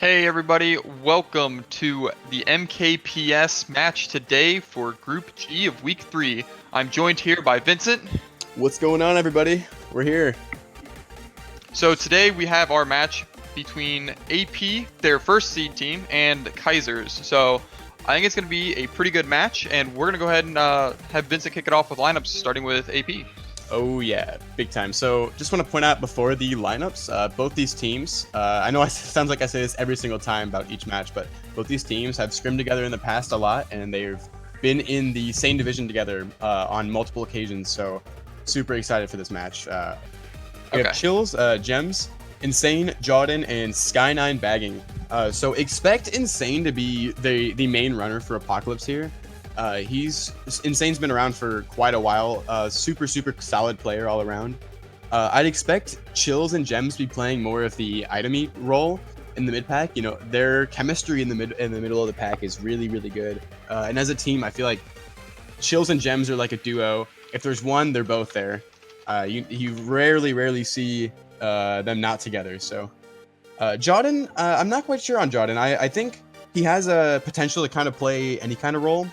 Hey everybody, welcome to the MKPS match today for Group G of Week 3. I'm joined here by Vincent. What's going on, everybody? We're here. So today we have our match between AP, their first seed team, and Kaisers. So I think it's going to be a pretty good match, and we're going to go ahead and have Vincent kick it off with lineups, starting with AP. Oh yeah, big time. So just want to point out before the lineups, both these teams, I know it sounds like I say this every single time about each match, but both these teams have scrimmed together in the past a lot, and they've been in the same division together on multiple occasions. So super excited for this match. We have Chills, Gems, Insane, Jordan, and Sky9 bagging. So expect Insane to be the main runner for Apocalypse here. Insane's been around for quite a while. Super solid player all around. I'd expect Chills and Gems to be playing more of the item eat role in the mid pack. You know, their chemistry in the middle of the pack is really good. And as a team, I feel like Chills and Gems are like a duo. If there's one, they're both there. You rarely see them not together. So Jordan, I'm not quite sure on Jordan. I think he has a potential to kind of play any kind of role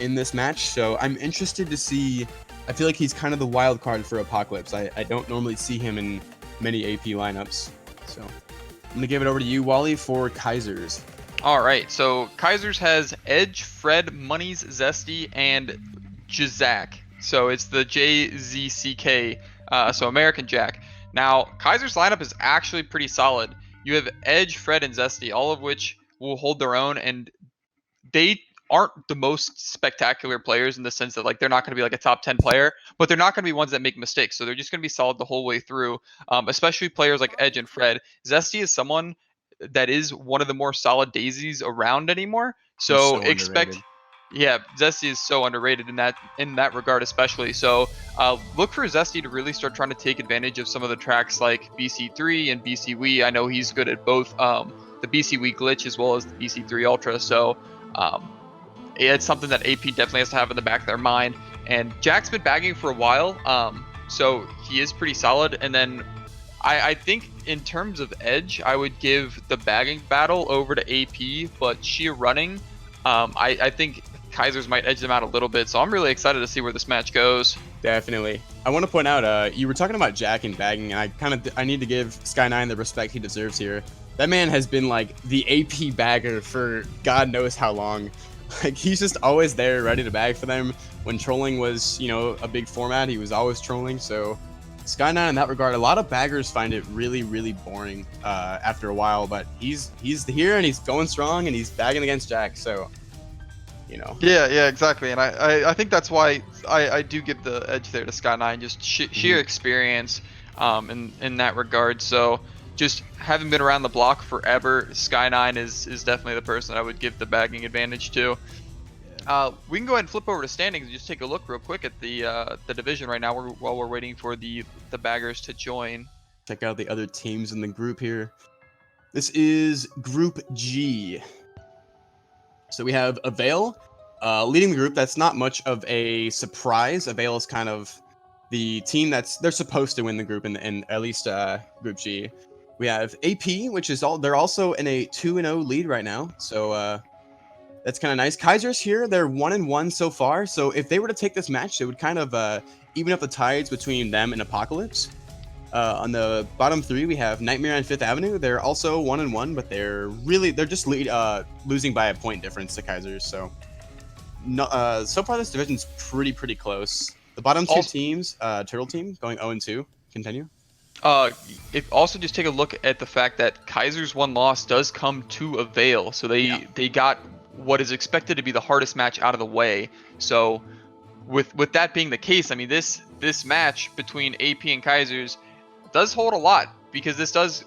in this match, so I'm interested to see. I feel like he's kind of the wild card for Apocalypse. I don't normally see him in many AP lineups, so I'm gonna give it over to you, Wally, for Kaisers. All right, so Kaisers has Edge, Fred, Monies, Zesty, and Jazak. So it's the JZCK, so American Jack. Now, Kaiser's lineup is actually pretty solid. You have Edge, Fred, and Zesty, all of which will hold their own, and they aren't the most spectacular players in the sense that like they're not going to be like a top 10 player, but they're not going to be ones that make mistakes. So they're just going to be solid the whole way through, especially players like Edge and Fred. Zesty is someone that is one of the more solid daisies around anymore. He's So so expect, underrated. yeah, Zesty is so underrated in that regard, especially. So look for Zesty to really start trying to take advantage of some of the tracks like BC3 and BC Wii. I know he's good at both the BC Wii glitch as well as the BC3 Ultra. So it's something that AP definitely has to have in the back of their mind. And Jack's been bagging for a while, so he is pretty solid. And then I think in terms of edge, I would give the bagging battle over to AP, but sheer running, I think Kaisers might edge them out a little bit. So I'm really excited to see where this match goes. Definitely. I want to point out, you were talking about Jack and bagging, and I need to give Sky9 the respect he deserves here. That man has been like the AP bagger for God knows how long. Like, he's just always there, ready to bag for them. When trolling was, you know, a big format, he was always trolling. So Sky9 in that regard, a lot of baggers find it really boring after a while. But he's here and he's going strong and he's bagging against Jack. So, you know. Yeah, exactly. And I think that's why I do give the edge there to Sky9, just sheer experience in that regard. So just having been around the block forever, Sky9 is definitely the person I would give the bagging advantage to. We can go ahead and flip over to standings and just take a look real quick at the division right now while we're waiting for the baggers to join. Check out the other teams in the group here. This is Group G. So we have Avail leading the group. That's not much of a surprise. Avail is kind of the team they're supposed to win the group in at least Group G. We have AP, which is they're also in a 2-0 lead right now. So that's kind of nice. Kaisers here, they're 1-1 so far. So if they were to take this match, it would kind of even up the tides between them and Apocalypse. On the bottom three, we have Nightmare and Fifth Avenue. They're also 1-1, but they're just losing by a point difference to Kaisers. So so far this division's pretty close. The bottom two teams, Turtle Team going 0-2. Continue. If also just take a look at the fact that Kaiser's one loss does come to Avail, so they got what is expected to be the hardest match out of the way. So with that being the case, I mean this match between AP and Kaisers does hold a lot, because this does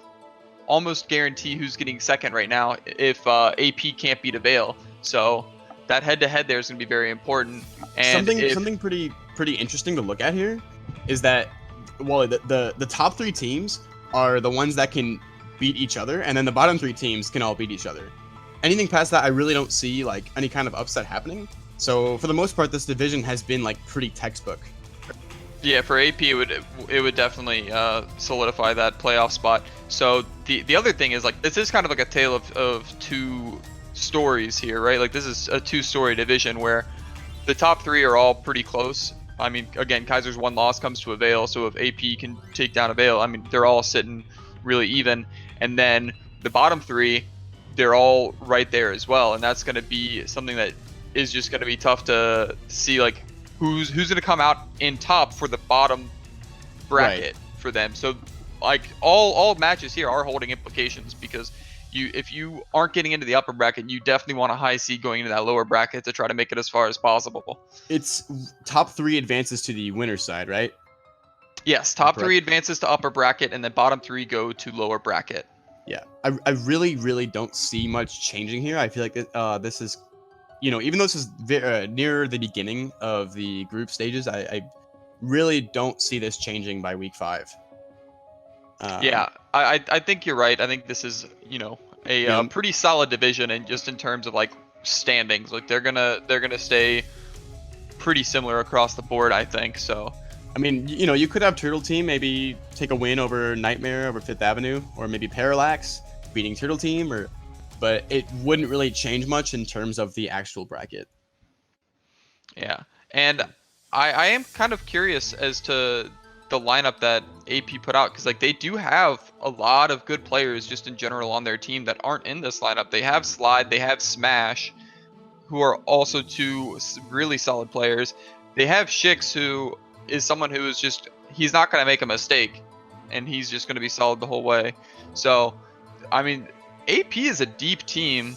almost guarantee who's getting second right now if AP can't beat Avail. So that head-to-head there is going to be very important. And something pretty interesting to look at here is that, Wally, the top three teams are the ones that can beat each other, and then the bottom three teams can all beat each other. Anything past that, I really don't see like any kind of upset happening. So for the most part, this division has been like pretty textbook. Yeah, for AP it would definitely solidify that playoff spot. So the other thing is like this is kind of like a tale of two stories here, right? Like this is a two-story division where the top three are all pretty close. I mean, again, Kaiser's one loss comes to Avail, so if AP can take down Avail, I mean, they're all sitting really even. And then the bottom three, they're all right there as well, and that's going to be something that is just going to be tough to see, like who's going to come out in top for the bottom bracket for them. So, like all matches here are holding implications because if you aren't getting into the upper bracket, you definitely want a high seed going into that lower bracket to try to make it as far as possible. It's top 3 advances to the winner's side, right? Yes, top 3 advances to upper bracket, and then bottom 3 go to lower bracket. Yeah, I really don't see much changing here. I feel like this is, even though this is near the beginning of the group stages, I really don't see this changing by week 5. Yeah, I think you're right. I think this is a pretty solid division, and just in terms of like standings, like they're gonna stay pretty similar across the board. I think so. I mean, you could have Turtle Team maybe take a win over Nightmare over Fifth Avenue, or maybe Parallax beating Turtle Team, but it wouldn't really change much in terms of the actual bracket. Yeah, and I am kind of curious as to the lineup that AP put out, because like they do have a lot of good players just in general on their team that aren't in this lineup. They have Slide, they have Smash, who are also two really solid players. They have Shix, who is someone who is just, he's not going to make a mistake, and he's just going to be solid the whole way. So, I mean, AP is a deep team.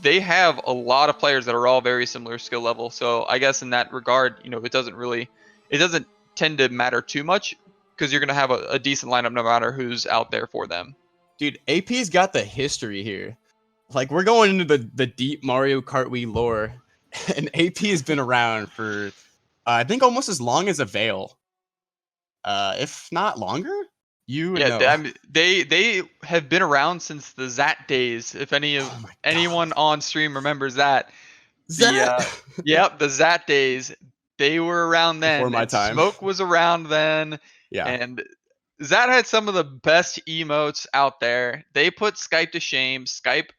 They have a lot of players that are all very similar skill level. So I guess in that regard, it doesn't tend to matter too much, because you're going to have a decent lineup no matter who's out there for them. Dude, AP's got the history here. Like, we're going into the deep Mario Kart Wii lore, and AP has been around for, I think, almost as long as Avail. If not longer? They have been around since the Zat days. If anyone on stream remembers that. Zat? The Zat days. They were around then. Before my time. Smoke was around then. Yeah. And Zat had some of the best emotes out there. They put Skype to shame. Skype,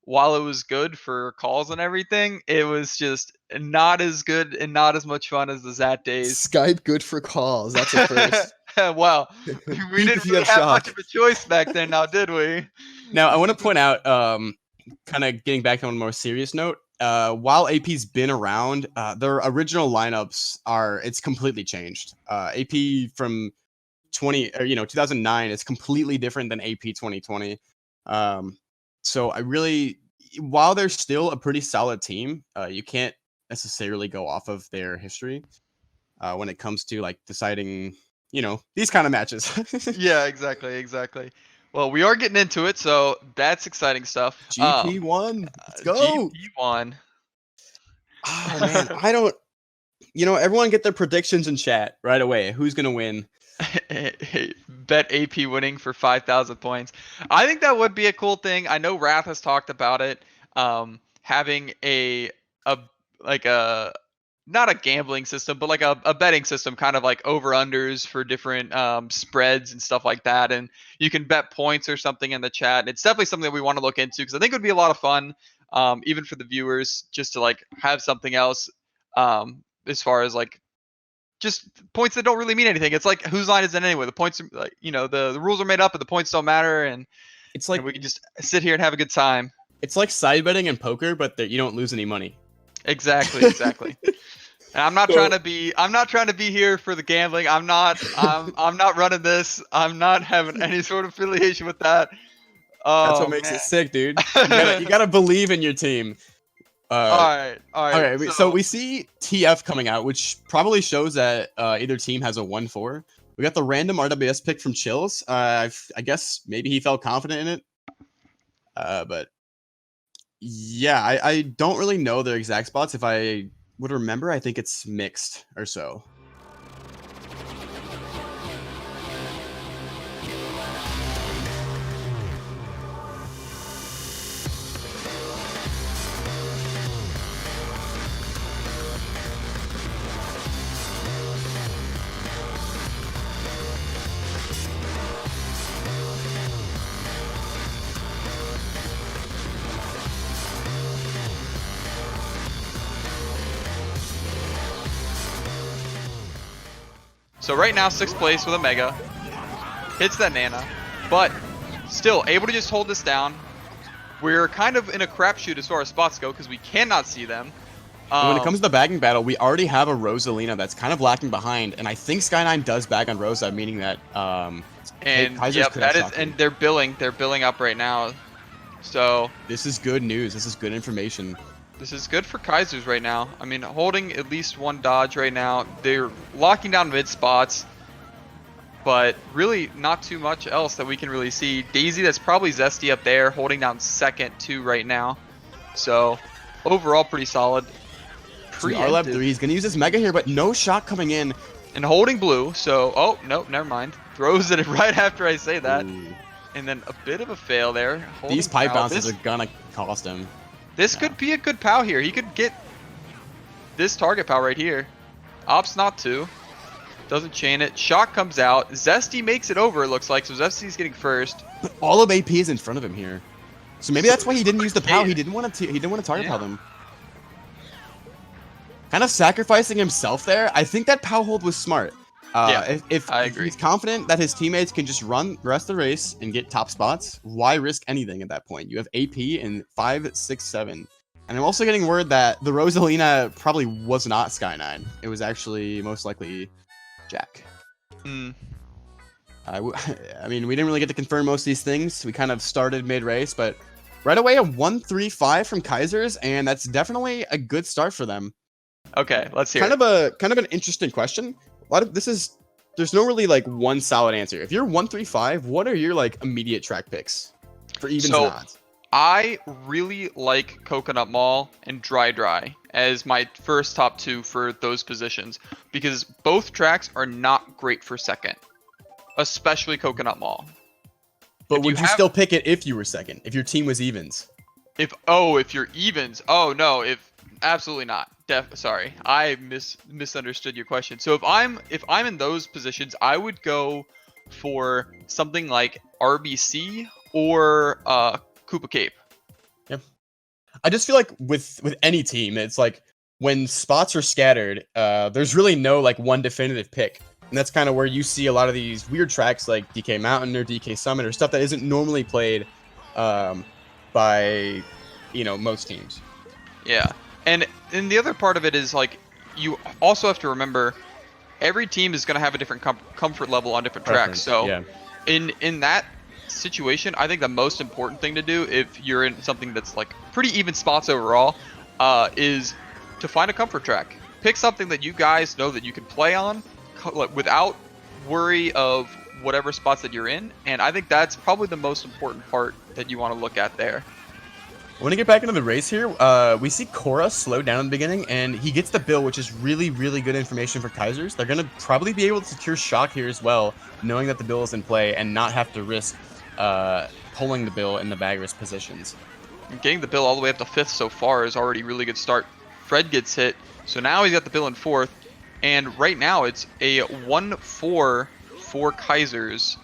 while it was good for calls and everything, it was just not as good and not as much fun as the Zat days. Skype good for calls. That's a first. Well, we didn't really have much of a choice back then, now did we? Now, I want to point out, kind of getting back on a more serious note, while AP's been around, their original lineups it's completely changed. AP from 2009 is completely different than AP 2020. So while they're still a pretty solid team, you can't necessarily go off of their history when it comes to like deciding, these kind of matches. Yeah, exactly. Well, we are getting into it, so that's exciting stuff. GP1, let's go. GP1. Oh man, I don't. Everyone get their predictions in chat right away. Who's gonna win? Bet AP winning for 5,000 points. I think that would be a cool thing. I know Wrath has talked about it. Having not a gambling system, but like a betting system, kind of like over-unders for different spreads and stuff like that. And you can bet points or something in the chat. It's definitely something that we want to look into, because I think it would be a lot of fun, even for the viewers, just to like have something else as far as like just points that don't really mean anything. It's like, whose line is it anyway? The points are like, the rules are made up, but the points don't matter. And it's like we can just sit here and have a good time. It's like side betting in poker, but you don't lose any money. Exactly. And I'm not trying to be here for the gambling. I'm not running this. I'm not having any sort of affiliation with that. That's what makes it sick, dude. You gotta believe in your team. All right. Okay, so we see TF coming out, which probably shows that either team has a 1-4. We got the random RWS pick from Chills. I guess maybe he felt confident in it. But yeah, I don't really know their exact spots. If I would remember, I think it's mixed or so. So right now, 6th place with a Mega. Hits that Nana. But still able to just hold this down. We're kind of in a crapshoot as far as spots go because we cannot see them. When it comes to the bagging battle, we already have a Rosalina that's kind of lacking behind, and I think Sky9 does bag on Rosa, meaning that and Kaisers yep, could that have is, shocked and him. they're billing up right now. So This is good news. This is good information. this is good for Kaisers right now. I mean, holding at least one dodge right now. They're locking down mid spots, but really not too much else that we can really see. Daisy, that's probably Zesty up there, holding down 2nd too right now. So overall, pretty solid. So Lab 3, he's going to use his Mega here, but no shock coming in. And holding blue, so, oh, nope, never mind. Throws it right after I say that. Ooh. And then a bit of a fail there. Holding These pipe POW. bounces are going to cost him. This could be a good POW here. He could get this target POW right here. Opts not to. Doesn't chain it. Shock comes out. Zesty makes it over, it looks like, so Zesty's getting first. But all of AP is in front of him here. So maybe that's why he didn't use the POW. He didn't want to target POW them. Kind of sacrificing himself there. I think that POW hold was smart. If I agree. he's confident that his teammates can just run the rest of the race and get top spots, why risk anything at that point? You have AP in 5, 6, 7. And I'm also getting word that the Rosalina probably was not Sky9. It was actually most likely Jack. I mean, we didn't really get to confirm most of these things. We kind of started mid-race, but right away a 1-3-5 from Kaisers, and that's definitely a good start for them. Okay, let's hear Kind of an interesting question. There's no really like one solid answer. If you're 1-3-5, what are your like immediate track picks for evens and odds? I really like Coconut Mall and Dry as my first top 2 for those positions because both tracks are not great for 2nd, especially Coconut Mall. But would you still pick it if you were 2nd? If your team was evens? If you're evens, absolutely not. Sorry, I misunderstood your question. So if I'm in those positions, I would go for something like RBC or Koopa Cape. Yep. I just feel like with any team, it's like when spots are scattered, there's really no like one definitive pick. And that's kind of where you see a lot of these weird tracks like DK Mountain or DK Summit or stuff that isn't normally played by, most teams. Yeah. And the other part of it is like you also have to remember every team is going to have a different comfort level on different tracks. So yeah. in that situation, I think the most important thing to do if you're in something that's like pretty even spots overall is to find a comfort track. Pick something that you guys know that you can play on without worry of whatever spots that you're in. And I think that's probably the most important part that you want to look at there. I want to get back into the race here. We see Korra slow down in the beginning, and he gets the bill, which is really, really good information for Kaisers. They're going to probably be able to secure shock here as well, knowing that the bill is in play, and not have to risk pulling the bill in the baggers positions. And getting the bill all the way up to 5th so far is already a really good start. Fred gets hit, so now he's got the bill in 4th, and right now it's a 1-4 for Kaisers.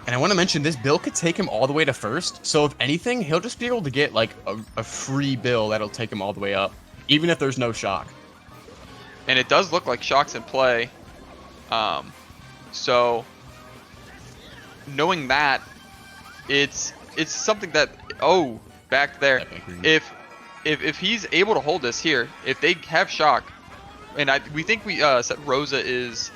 And I want to mention this bill could take him all the way to 1st. So if anything, he'll just be able to get like a free bill that'll take him all the way up, even if there's no shock. And it does look like shock's in play. So knowing that, it's something that back there. If he's able to hold this here, if they have shock, and we think we said Rosa is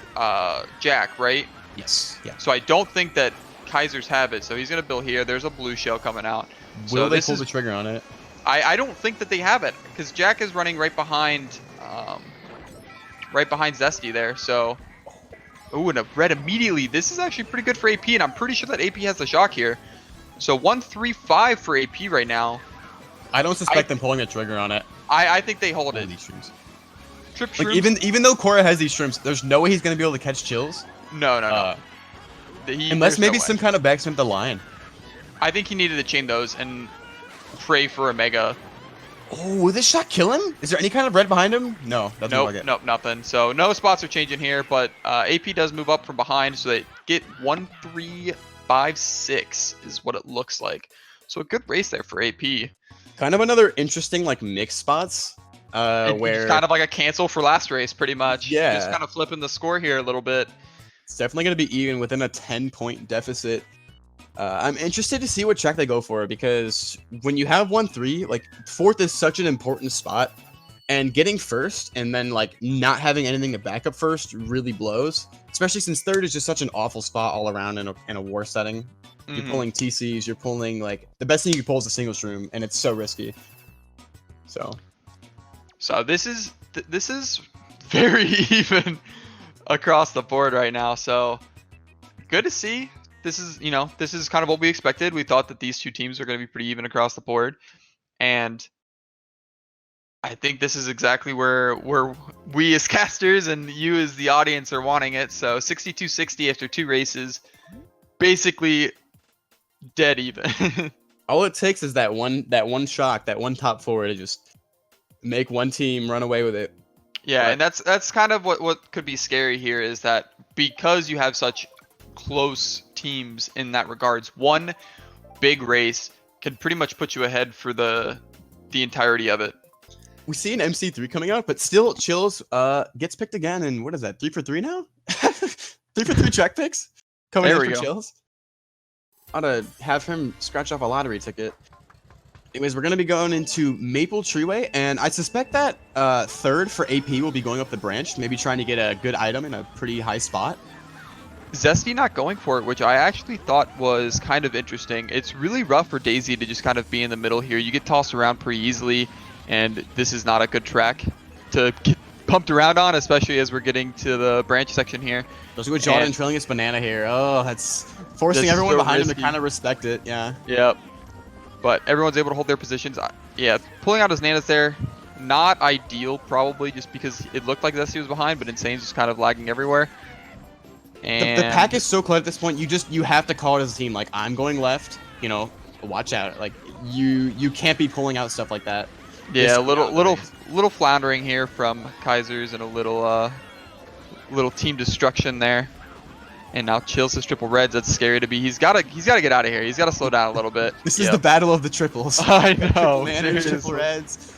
Jack, right? Yes. Yeah. So I don't think that Kaisers have it, so he's gonna bill here. There's a blue shell coming out. Will they pull the trigger on it? I don't think that they have it because Jack is running right behind Zesty there. So, and a red immediately. This is actually pretty good for AP, and I'm pretty sure that AP has the shock here. So 1-3-5 for AP right now. I don't suspect them pulling the trigger on it. I think they hold it. These shrooms. Trip shrooms. Like even though Korra has these shrooms, there's no way he's gonna be able to catch chills. No. Unless maybe some kind of backsmith the line. I think he needed to chain those and pray for a mega. Oh, will this shot kill him? Is there any kind of red behind him? No, Nope, nothing. So no spots are changing here, but AP does move up from behind, so they get 1-3-5-6 is what it looks like. So a good race there for AP. Kind of another interesting like mixed spots. It's where kind of like a cancel for last race, pretty much. Yeah. Just kind of flipping the score here a little bit. it's definitely going to be even within a 10-point deficit. I'm interested to see what track they go for, because when you have 1-3, like fourth is such an important spot, and getting first and then like not having anything to back up first really blows, especially since third is just such an awful spot all around in a war setting. You're Mhm. pulling TCs, you're pulling like the best thing you can pull is a singles room, and it's so risky. So this is very even across the board right now. So good to see. This is kind of what we expected. We thought that these two teams are going to be pretty even across the board, and I think this is exactly where we as casters and you as the audience are wanting it. So 62-60 after 2 races, basically dead even. All it takes is that one shock, that one top four to just make one team run away with it. Yeah, But- and that's kind of what could be scary here, is that because you have such close teams in that regards, one big race can pretty much put you ahead for the entirety of it. We see an MC3 coming out, but still Chills gets picked again, and what is that? 3 for 3 now? 3 for 3 track picks coming There in we for go. Chills. Ought to have him scratch off a lottery ticket. Anyways, we're gonna be going into Maple Treeway, and I suspect that third for AP will be going up the branch, maybe trying to get a good item in a pretty high spot. Zesty not going for it, which I actually thought was kind of interesting. It's really rough for Daisy to just kind of be in the middle here. You get tossed around pretty easily, and this is not a good track to get pumped around on, especially as we're getting to the branch section here. Let's go with Jordan And- trailing his banana here. Oh, that's forcing This is everyone so behind him risky. to kind of respect it. Yeah. Yep. But everyone's able to hold their positions. Yeah, pulling out his nanas there, not ideal probably, just because it looked like Zesty was behind, but Insane's just kind of lagging everywhere. And The pack is so close at this point. You have to call it as a team. Like, I'm going left. Watch out. Like, you can't be pulling out stuff like that. yeah, Just a little out the little race. little floundering here from Kaisers, and a little team destruction there. And now Chills his triple reds. That's scary to be. He's gotta get out of here. He's gotta slow down a little bit. This is Yep. the battle of the triples. I know. Triple manners, triple seriously. reds.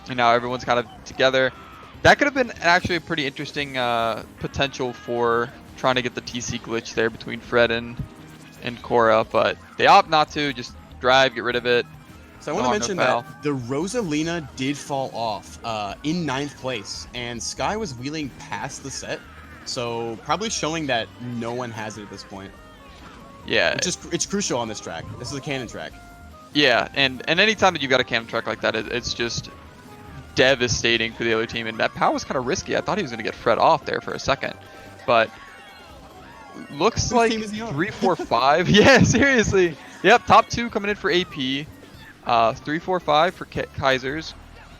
And now everyone's kind of together. That could have been actually a pretty interesting potential for trying to get the TC glitch there between Fred and Cora, but they opt not to. Just drive, get rid of it. So I No want to harm, mention no foul. that the Rosalina did fall off in 9th place, and Sky was wheeling past the set, so probably showing that no one has it at this point. Yeah, It's crucial on this track. This is a cannon track. yeah, and anytime that you've got a cannon track like that, it's just devastating for the other team. And that POW was kind of risky. I thought he was going to get Fred off there for a second, but looks Whose like team is he on? 3, 4, 5. Yeah, seriously. Yep, top 2 coming in for AP. 3, 4, 5 for Kaisers.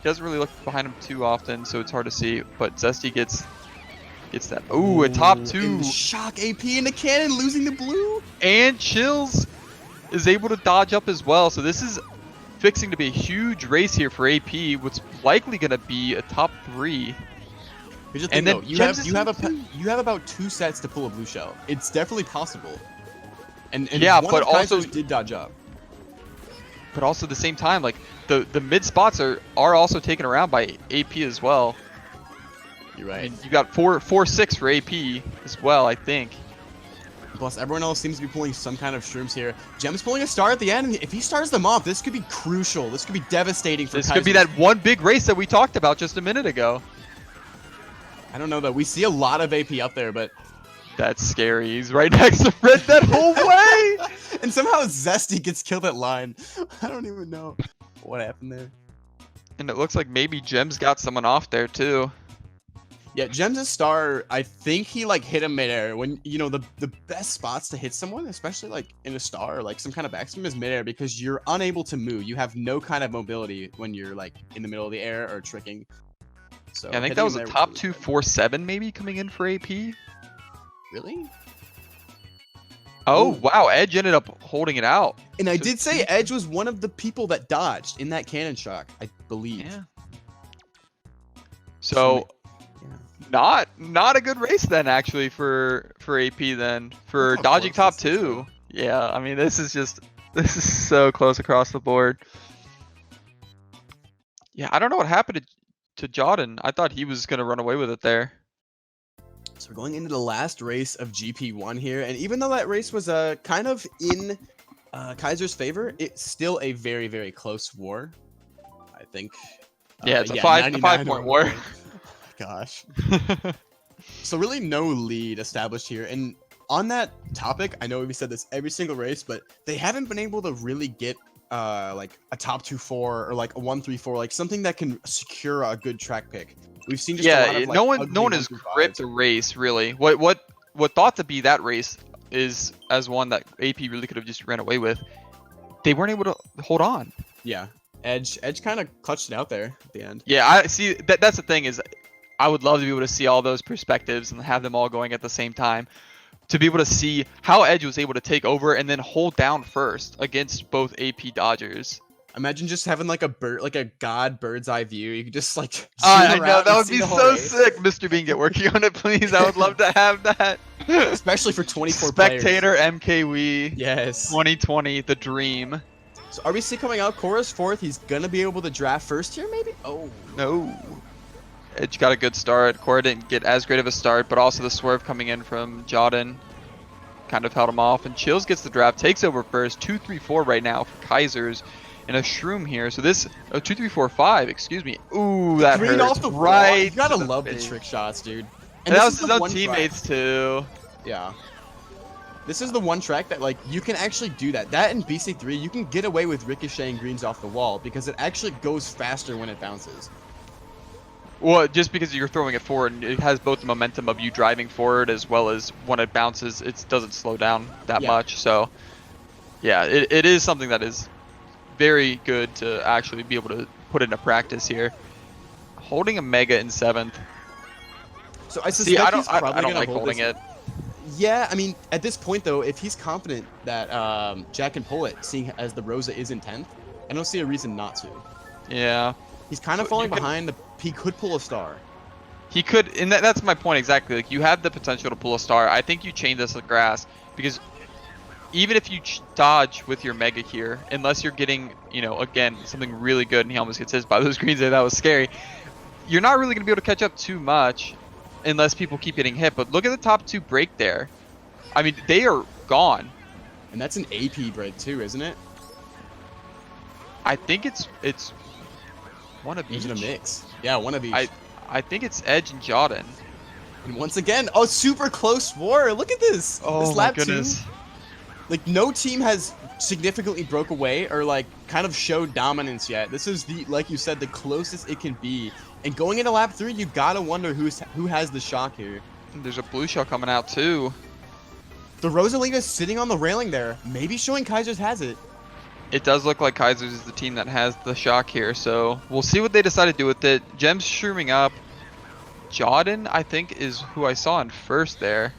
Doesn't really look behind him too often, so it's hard to see. But Zesty gets that. Ooh, a top 2. And shock AP in the cannon, losing the blue. And Chills is able to dodge up as well. So this is fixing to be a huge race here for AP. What's likely going to be a top 3. Here's the thing, And then though. You Gems have is you have about 2 sets to pull a blue shell. It's definitely possible. And Yeah, one but of Kaisers also- did dodge up. But also at the same time, like the mid spots are also taken around by AP as well. You're I right. mean, you got 4, 6 for AP as well, I think. Plus, everyone else seems to be pulling some kind of shrooms here. Gem's pulling a star at the end, and if he stars them off, this could be crucial. This could be devastating for This could be Kaisers. that one big race that we talked about just a minute ago. I don't know, though. We see a lot of AP up there, but... That's scary. He's right next to Fred that whole way. And somehow Zesty gets killed at line. I don't even know what happened there. And it looks like maybe Gem's got someone off there too. Yeah, Gem's a star. I think he like hit him midair. When the best spots to hit someone, especially like in a star or like some kind of backspin, is midair because you're unable to move. You have no kind of mobility when you're like in the middle of the air or tricking. So Yeah, I think hitting that was him a there top really 2, good. 4, 7 maybe coming in for AP. Really? Oh Ooh. wow, Edge ended up holding it out. And I So did say Edge was one of the people that dodged in that cannon shock, I believe. Yeah. So Yeah. not a good race then actually for AP then for Look how dodging close top this is, 2. Yeah, I mean this is so close across the board. Yeah, I don't know what happened to Jordan. I thought he was gonna run away with it there. So we're going into the last race of GP1 here, and even though that race was kind of in Kaiser's favor, it's still a very, very close war, I think. Yeah, it's a 5 point war. Oh my gosh. So really no lead established here, and on that topic, I know we said this every single race, but they haven't been able to really get like a top 2-4 or like a 1-3-4, like something that can secure a good track pick. We've seen just a lot of, like, no one has gripped a race really. What thought to be that race is as one that AP really could have just ran away with. They weren't able to hold on. Yeah, Edge kind of clutched it out there at the end. Yeah, I see. That's the thing is, I would love to be able to see all those perspectives and have them all going at the same time. To be able to see how Edge was able to take over and then hold down first against both AP Dodgers. Imagine just having like a god bird's eye view. You could just like. I know that would be so sick. Mr. Bean, get working on it, please. I would love to have that. Especially for 24 Spectator players. MKW. Yes. 2020, the dream. So RBC coming out, Cora's fourth. He's gonna be able to draft first here, maybe. Oh no. Edge got a good start. Cora didn't get as great of a start, but also the swerve coming in from Jordan kind of held him off. And Chills gets the draft, takes over first. 2-3-4 right now for Kaisers. And a Shroom here. So this 2-3-4-5, excuse me. Ooh, that green hurts. off the right. Wall. You gotta love the trick shots, dude. And that was his own teammates too. Yeah. This is the one track that, like, you can actually do that. That in BC3, you can get away with ricocheting greens off the wall because it actually goes faster when it bounces. Well, just because you're throwing it forward, and it has both the momentum of you driving forward as well as when it bounces, it doesn't slow down that much. So, yeah, it is something that is very good to actually be able to put into practice here. Holding a Mega in 7th. So I suspect I don't like hold holding it. Yeah, I mean, at this point, though, if he's confident that Jack can pull it, seeing as the Rosa is in 10th, I don't see a reason not to. Yeah. He's kind of falling behind. He could pull a star. He could, and that's my point exactly. Like, you have the potential to pull a star. I think you chain this to grass because even if you dodge with your Mega here, unless you're getting, you know, again, something really good, and he almost gets hit by those greens there, that was scary. You're not really going to be able to catch up too much unless people keep getting hit. But look at the top 2 break there. I mean, they are gone. And that's an AP break too, isn't it? I think it's one of each. In a mix. Yeah, one of each. I think it's Edge and Jordan. And once again, oh, super close war. Look at this. Oh, this lap my goodness. 2. Like, no team has significantly broke away or, like, kind of showed dominance yet. This is, the, like you said, the closest it can be. And going into lap 3, you gotta wonder who has the shock here. There's a blue shell coming out, too. The Rosalina's sitting on the railing there, maybe showing Kaisers has it. It does look like Kaisers is the team that has the shock here, so we'll see what they decide to do with it. Gem's shrooming up. Jordan, I think, is who I saw in first there.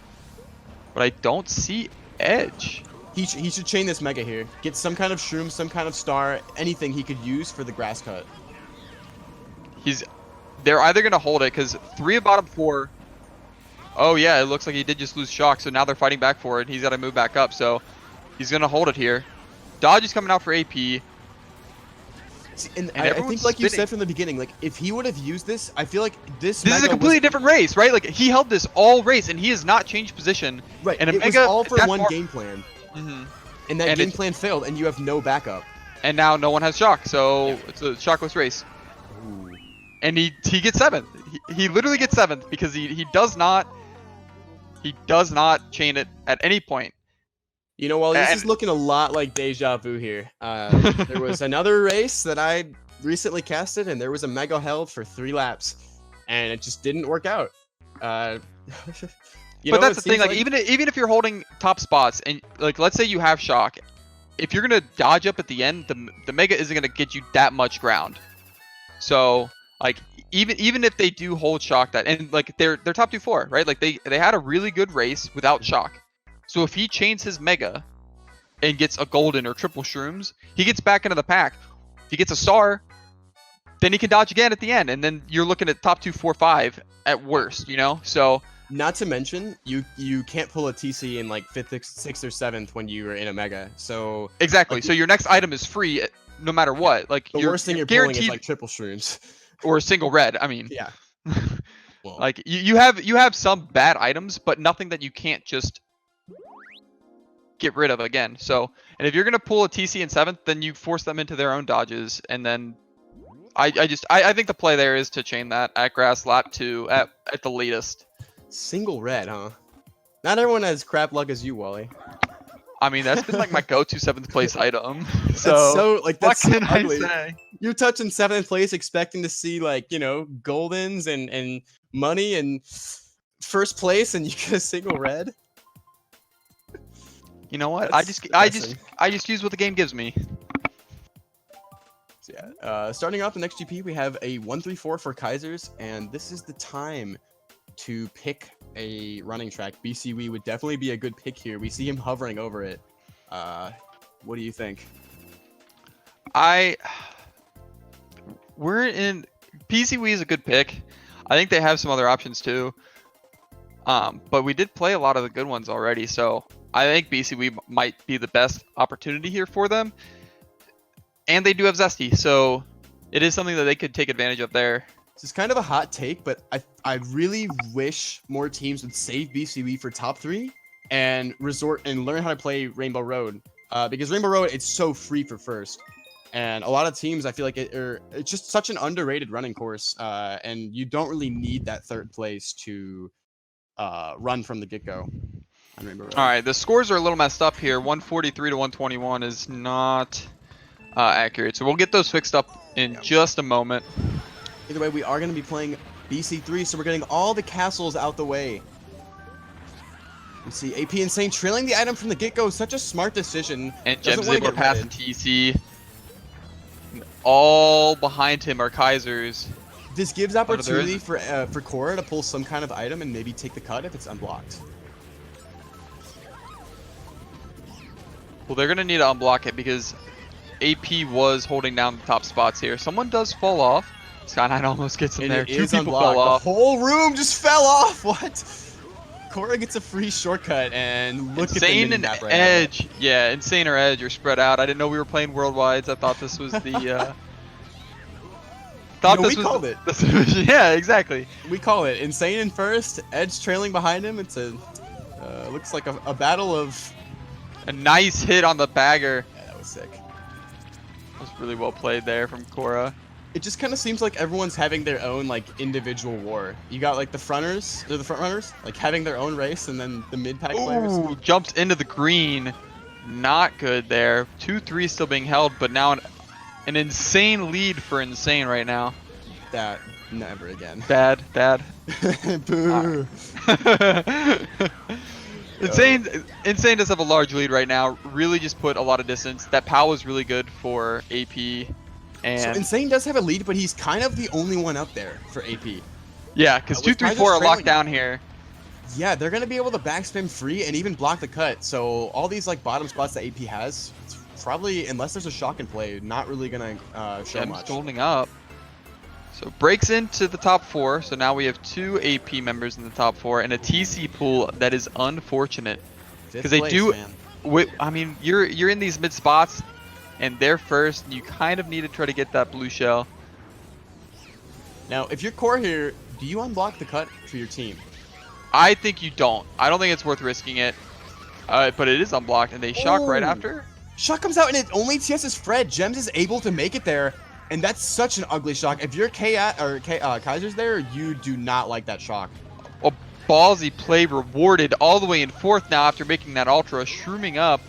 But I don't see Edge. He should chain this Mega here. Get some kind of shroom, some kind of star, anything he could use for the grass cut. They're either going to hold it, because 3 of bottom 4. Oh, yeah, it looks like he did just lose shock, so now they're fighting back for it. He's got to move back up, so he's going to hold it here. Dodge is coming out for AP. See, and I think, like you said from the beginning, like, if he would have used this, I feel like this is a completely different race, right? Like, he held this all race, and he has not changed position. Right, and it was all for one game plan. Mm-hmm. And that game plan failed, and you have no backup. And now no one has shock, so it's a shockless race. Ooh. And he gets 7th. He literally gets 7th because he does not chain it at any point. You know, Wally, this is looking a lot like deja vu here. There was another race that I recently casted, and there was a Mega held for 3 laps, and it just didn't work out. But that's the thing, like even if you're holding top spots, and like let's say you have shock, if you're gonna dodge up at the end, the Mega isn't gonna get you that much ground. So like even if they do hold shock, that and like they're top 2-4, right? Like they had a really good race without shock. So if he chains his Mega and gets a golden or triple shrooms, he gets back into the pack. If he gets a star, then he can dodge again at the end, and then you're looking at top 2-4-5 at worst, you know. So Not to mention, you can't pull a TC in like 5th, 6th, or 7th when you are in a mega. So Exactly. like, So your next item is free no matter what. Like the worst thing you're pulling is like triple shrooms. or a single red. I mean, Yeah. Well, like you have some bad items, but nothing that you can't just get rid of again. So, and if you're gonna pull a TC in 7th, then you force them into their own dodges, and then I think the play there is to chain that at grass lap 2 at the latest. single red, huh? Not everyone has crap luck as you, Wally. I mean, that's been like my go-to 7th place item. That's so like what that's so can I ugly. say? You're touching 7th place, expecting to see like goldens and money and first place, and you get a single red. You know what? That's I just use what the game gives me. So yeah, starting off the next GP, we have a 1-3-4 for Kaisers, and this is the time to pick a running track. BCW would definitely be a good pick here. We see him hovering over it. What do you think? We're in PCW is a good pick. I think they have some other options too. But we did play a lot of the good ones already, so I think BCW might be the best opportunity here for them. And they do have Zesty, so it is something that they could take advantage of there. This is kind of a hot take, but I really wish more teams would save BCW for top 3 and resort and learn how to play Rainbow Road. Because Rainbow Road, it's so free for first. And a lot of teams, I feel like it's just such an underrated running course. And you don't really need that 3rd place to run from the get-go on Rainbow Road. All right, the scores are a little messed up here. 143 to 121 is not accurate. So we'll get those fixed up in just a moment. Either way, we are going to be playing BC3, so we're getting all the castles out the way. You see AP Insane trailing the item from the get-go. Such a smart decision. And Jem's able to pass the TC. All behind him are Kaisers. This gives opportunity for Cora to pull some kind of item and maybe take the cut if it's unblocked. Well, they're going to need to unblock it because AP was holding down the top spots here. Someone does fall off. Sky9 almost gets in there. 2 people fell off. The whole room just fell off. What? Cora gets a free shortcut, and look Insane at the and map right Edge. Now. Yeah, Insane or Edge are spread out. I didn't know we were playing worldwides. I thought this was the. We called it. Yeah, exactly. We call it Insane in first, Edge trailing behind him. It's a looks like a battle of. A nice hit on the bagger. Yeah, that was sick. That was really well played there from Cora. It just kind of seems like everyone's having their own like individual war. You got like the fronters, they're the front runners, like having their own race, and then the mid pack players. Ooh, jumps into the green. Not good there. 2-3 still being held, but now an insane lead for Insane right now. That never again. Bad. Boo. Insane does have a large lead right now. Really just put a lot of distance. That POW was really good for AP. And so Insane does have a lead, but he's kind of the only one up there for AP. Yeah, because 2, 3, 4 are locked down here. Yeah, they're going to be able to backspam free and even block the cut. So all these like bottom spots that AP has, it's probably, unless there's a shock in play, not really going to show much. Holding up. So breaks into the top 4. So now we have 2 AP members in the top 4 and a TC pool that is unfortunate. Because they do, I mean, you're in these mid spots. And they're first, and you kind of need to try to get that blue shell. Now, if you're core here, do you unblock the cut for your team? I think you don't. I don't think it's worth risking it. But it is unblocked, and they shock right after. Shock comes out, and it only TS's Fred. Gems is able to make it there, and that's such an ugly shock. If you're Kaisers there, you do not like that shock. A ballsy play rewarded all the way in 4th now after making that ultra, shrooming up.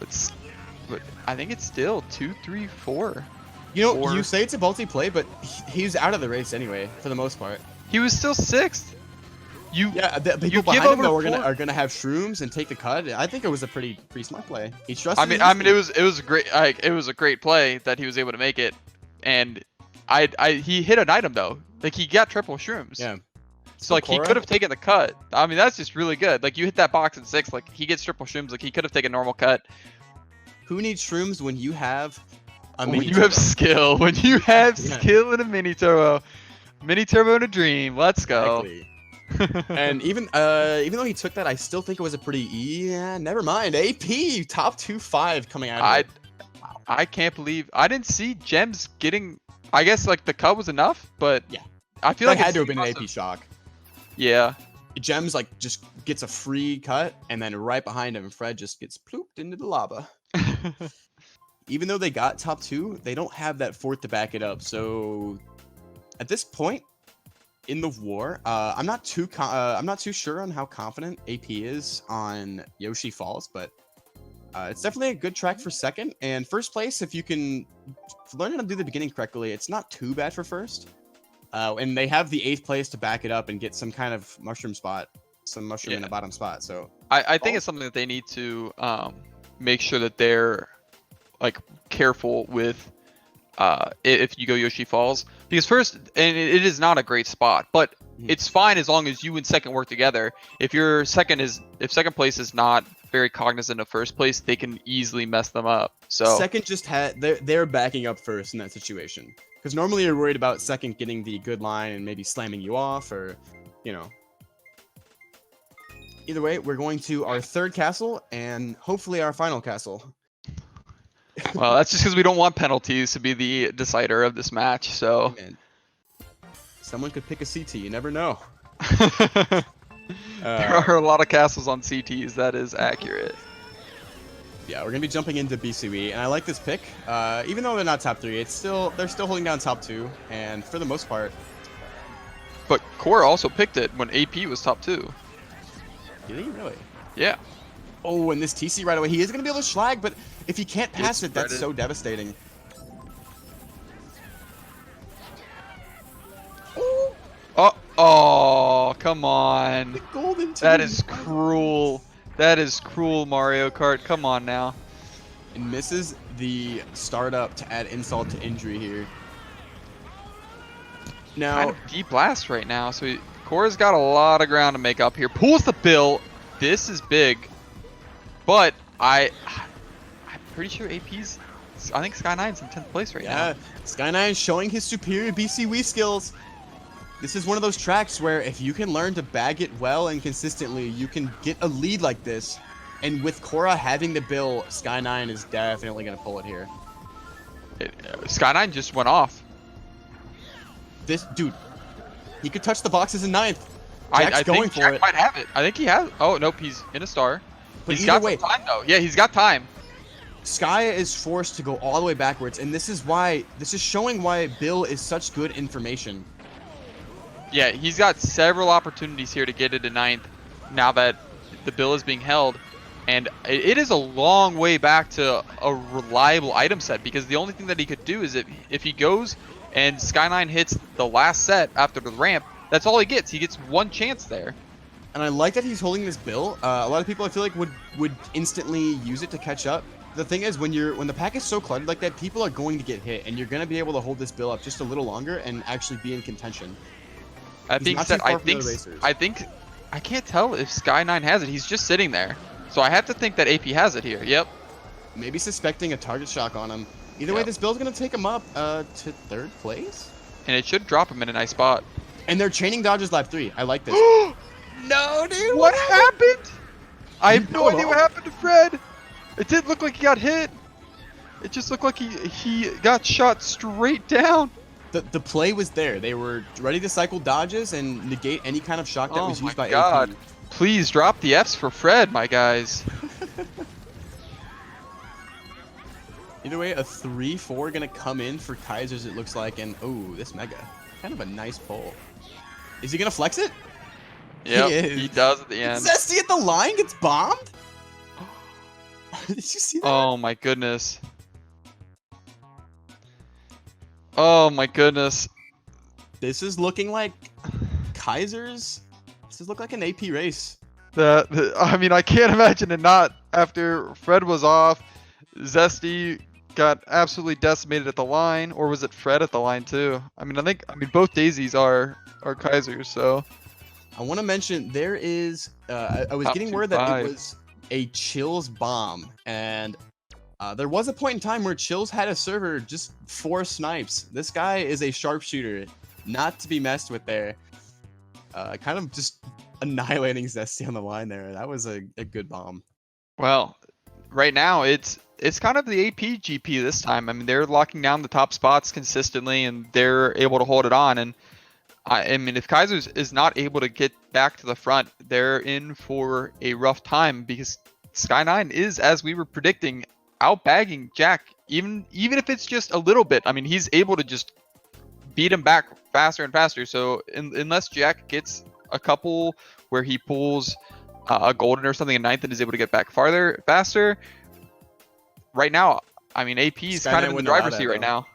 But I think it's still 2, 3, 4. You know, you say it's a ballsy play, but he's out of the race anyway, for the most part. He was still 6th. The people behind him though are gonna have shrooms and take the cut. I think it was a pretty smart play. He trusted. I mean, it was a great play that he was able to make it, and he hit an item though. Like he got triple shrooms. Yeah. So like he could have taken the cut. I mean, that's just really good. Like you hit that box in 6, like he gets triple shrooms. Like he could have taken normal cut. Who needs shrooms when you have a mini When you have skill. When you have skill in a mini turbo. Mini turbo in a dream. Let's go. Exactly. And even though he took that, I still think it was a pretty never mind. AP top 2-5 coming out of it. I can't believe I didn't see Gems getting. I guess like the cut was enough, but Yeah. I feel That like had it's to have been an impressive. AP shock. Yeah. Gems like just gets a free cut, and then right behind him, Fred just gets plooped into the lava. Even though they got top 2, they don't have that fourth to back it up. So at this point in the war, I'm not too sure on how confident AP is on Yoshi Falls, but it's definitely a good track for second. And first place, if you can learn how to do the beginning correctly, it's not too bad for first. And they have the 8th place to back it up and get some kind of mushroom in the bottom spot. So I think it's something that they need to make sure that they're like careful with if you go Yoshi Falls, because first, and it is not a great spot, but it's fine as long as you and second work together. If second place is not very cognizant of first place, they can easily mess them up. So second just they're backing up first in that situation, because normally you're worried about second getting the good line and maybe slamming you off, or either way, we're going to our third castle and hopefully our final castle. well, that's just because we don't want penalties to be the decider of this match. So Man, someone could pick a CT, you never know. there are a lot of castles on CTs. That is accurate. Yeah, we're gonna be jumping into BCW, and I like this pick. Even though they're not top 3, they're still holding down top 2, and for the most part. But Core also picked it when AP was top 2. Did he really? Yeah. Oh, and this TC right away, he is gonna be able to schlag, but if he can't pass it, that's so devastating. Oh, come on. The golden That team. is cruel. That is cruel, Mario Kart. Come on now. And misses the startup to add insult to injury here. Now, Kind of deep blast right now, so Core's got a lot of ground to make up here. Pulls the bill. This is big, but I'm pretty sure AP's. I think Sky9's in 10th place right now. yeah, Sky9 showing his superior BCW skills. This is one of those tracks where if you can learn to bag it well and consistently, you can get a lead like this. And with Cora having the bill, Sky9 is definitely going to pull it here. Sky9 just went off. This dude, he could touch the boxes in 9th. I Jack's going think for Jack it. might have it. I think he has. Oh, nope, he's in a star. But He's either got way, some time, though. Yeah, he's got time. Sky is forced to go all the way backwards, and this is showing why Bill is such good information. Yeah, he's got several opportunities here to get it to 9th now that the bill is being held. And it is a long way back to a reliable item set, because the only thing that he could do is if he goes and Sky9 hits the last set after the ramp, that's all he gets. He gets one chance there. And I like that he's holding this bill. A lot of people I feel like would instantly use it to catch up. The thing is, when the pack is so cluttered like that, people are going to get hit, and you're going to be able to hold this bill up just a little longer and actually be in contention. I think I can't tell if Sky9 has it. He's just sitting there. So I have to think that AP has it here. Yep. Maybe suspecting a target shock on him. Either way, this bill's going to take him up to 3rd place. And it should drop him in a nice spot. And they're chaining dodges lap 3. I like this. No, dude. What happened? I have no idea what happened to Fred. It didn't look like he got hit. It just looked like he got shot straight down. The play was there. They were ready to cycle dodges and negate any kind of shock that was used by God. AP. Please drop the Fs for Fred, my guys. Either way, a 3-4 gonna come in for Kaisers, it looks like, and oh, this Mega. Kind of a nice pull. Is he gonna flex it? Yep, he does at the end. Zesty at the line gets bombed? Did you see that? Oh my goodness. Oh my goodness. This is looking like Kaisers. This is look like an AP race. I mean, I can't imagine it not. After Fred was off, Zesty got absolutely decimated at the line, or was it Fred at the line too? I mean, both Daisies are Kaisers, so. I want to mention there is. I was getting word that it was a Chills bomb, and there was a point in time where Chills had a server just 4 snipes. This guy is a sharpshooter, not to be messed with there. kind of just annihilating Zesty on the line there. That was a good bomb. Well, right now it's kind of the AP GP this time. I mean, they're locking down the top spots consistently, and they're able to hold it on. And I mean, if Kaisers is not able to get back to the front, they're in for a rough time because Sky9 is, as we were predicting, outbagging Jack. Even if it's just a little bit. I mean, he's able to just beat him back faster and faster. So unless Jack gets a couple where he pulls a golden or something in ninth and is able to get back faster. Right now, I mean, AP is kind of in the driver's seat right now.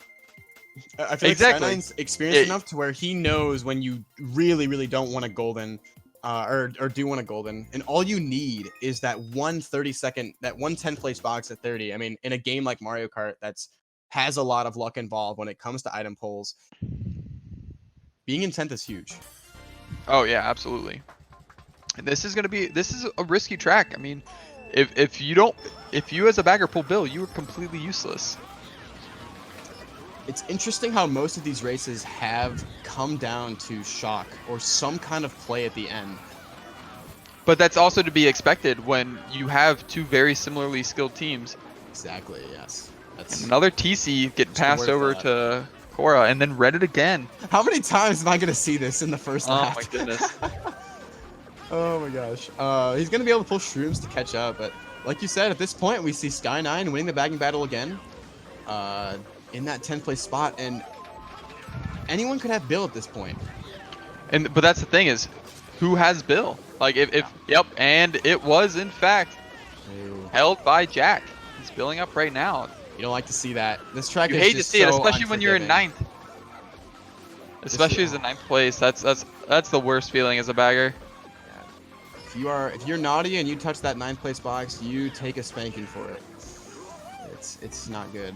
I feel Exactly. like Sky9's experienced enough to where he knows when you really, really don't want a golden, or do want a golden, and all you need is that 1/32, that 10th place box at 30. I mean, in a game like Mario Kart, has a lot of luck involved when it comes to item pulls. Being in 10th is huge. Oh yeah, absolutely. And this is a risky track. I mean, if you as a bagger pull Bill, you are completely useless. It's interesting how most of these races have come down to shock or some kind of play at the end. But that's also to be expected when you have two very similarly skilled teams. Exactly, yes. And another TC get passed over to Cora and then read it again. How many times am I going to see this in the first lap? Oh my goodness. Oh my gosh. He's going to be able to pull Shrooms to catch up, but like you said, at this point, we see Sky9 winning the bagging battle again. In that 10th place spot, and anyone could have Bill at this point. But that's the thing is, who has Bill? Like yep, and it was in fact held by Jack. He's billing up right now. You don't like to see that. This track you is hate just to see it, so especially when you're in unforgiving. ninth. Especially as in ninth place. That's the worst feeling as a bagger. If you're naughty and you touch that 9th place box, you take a spanking for it. It's not good.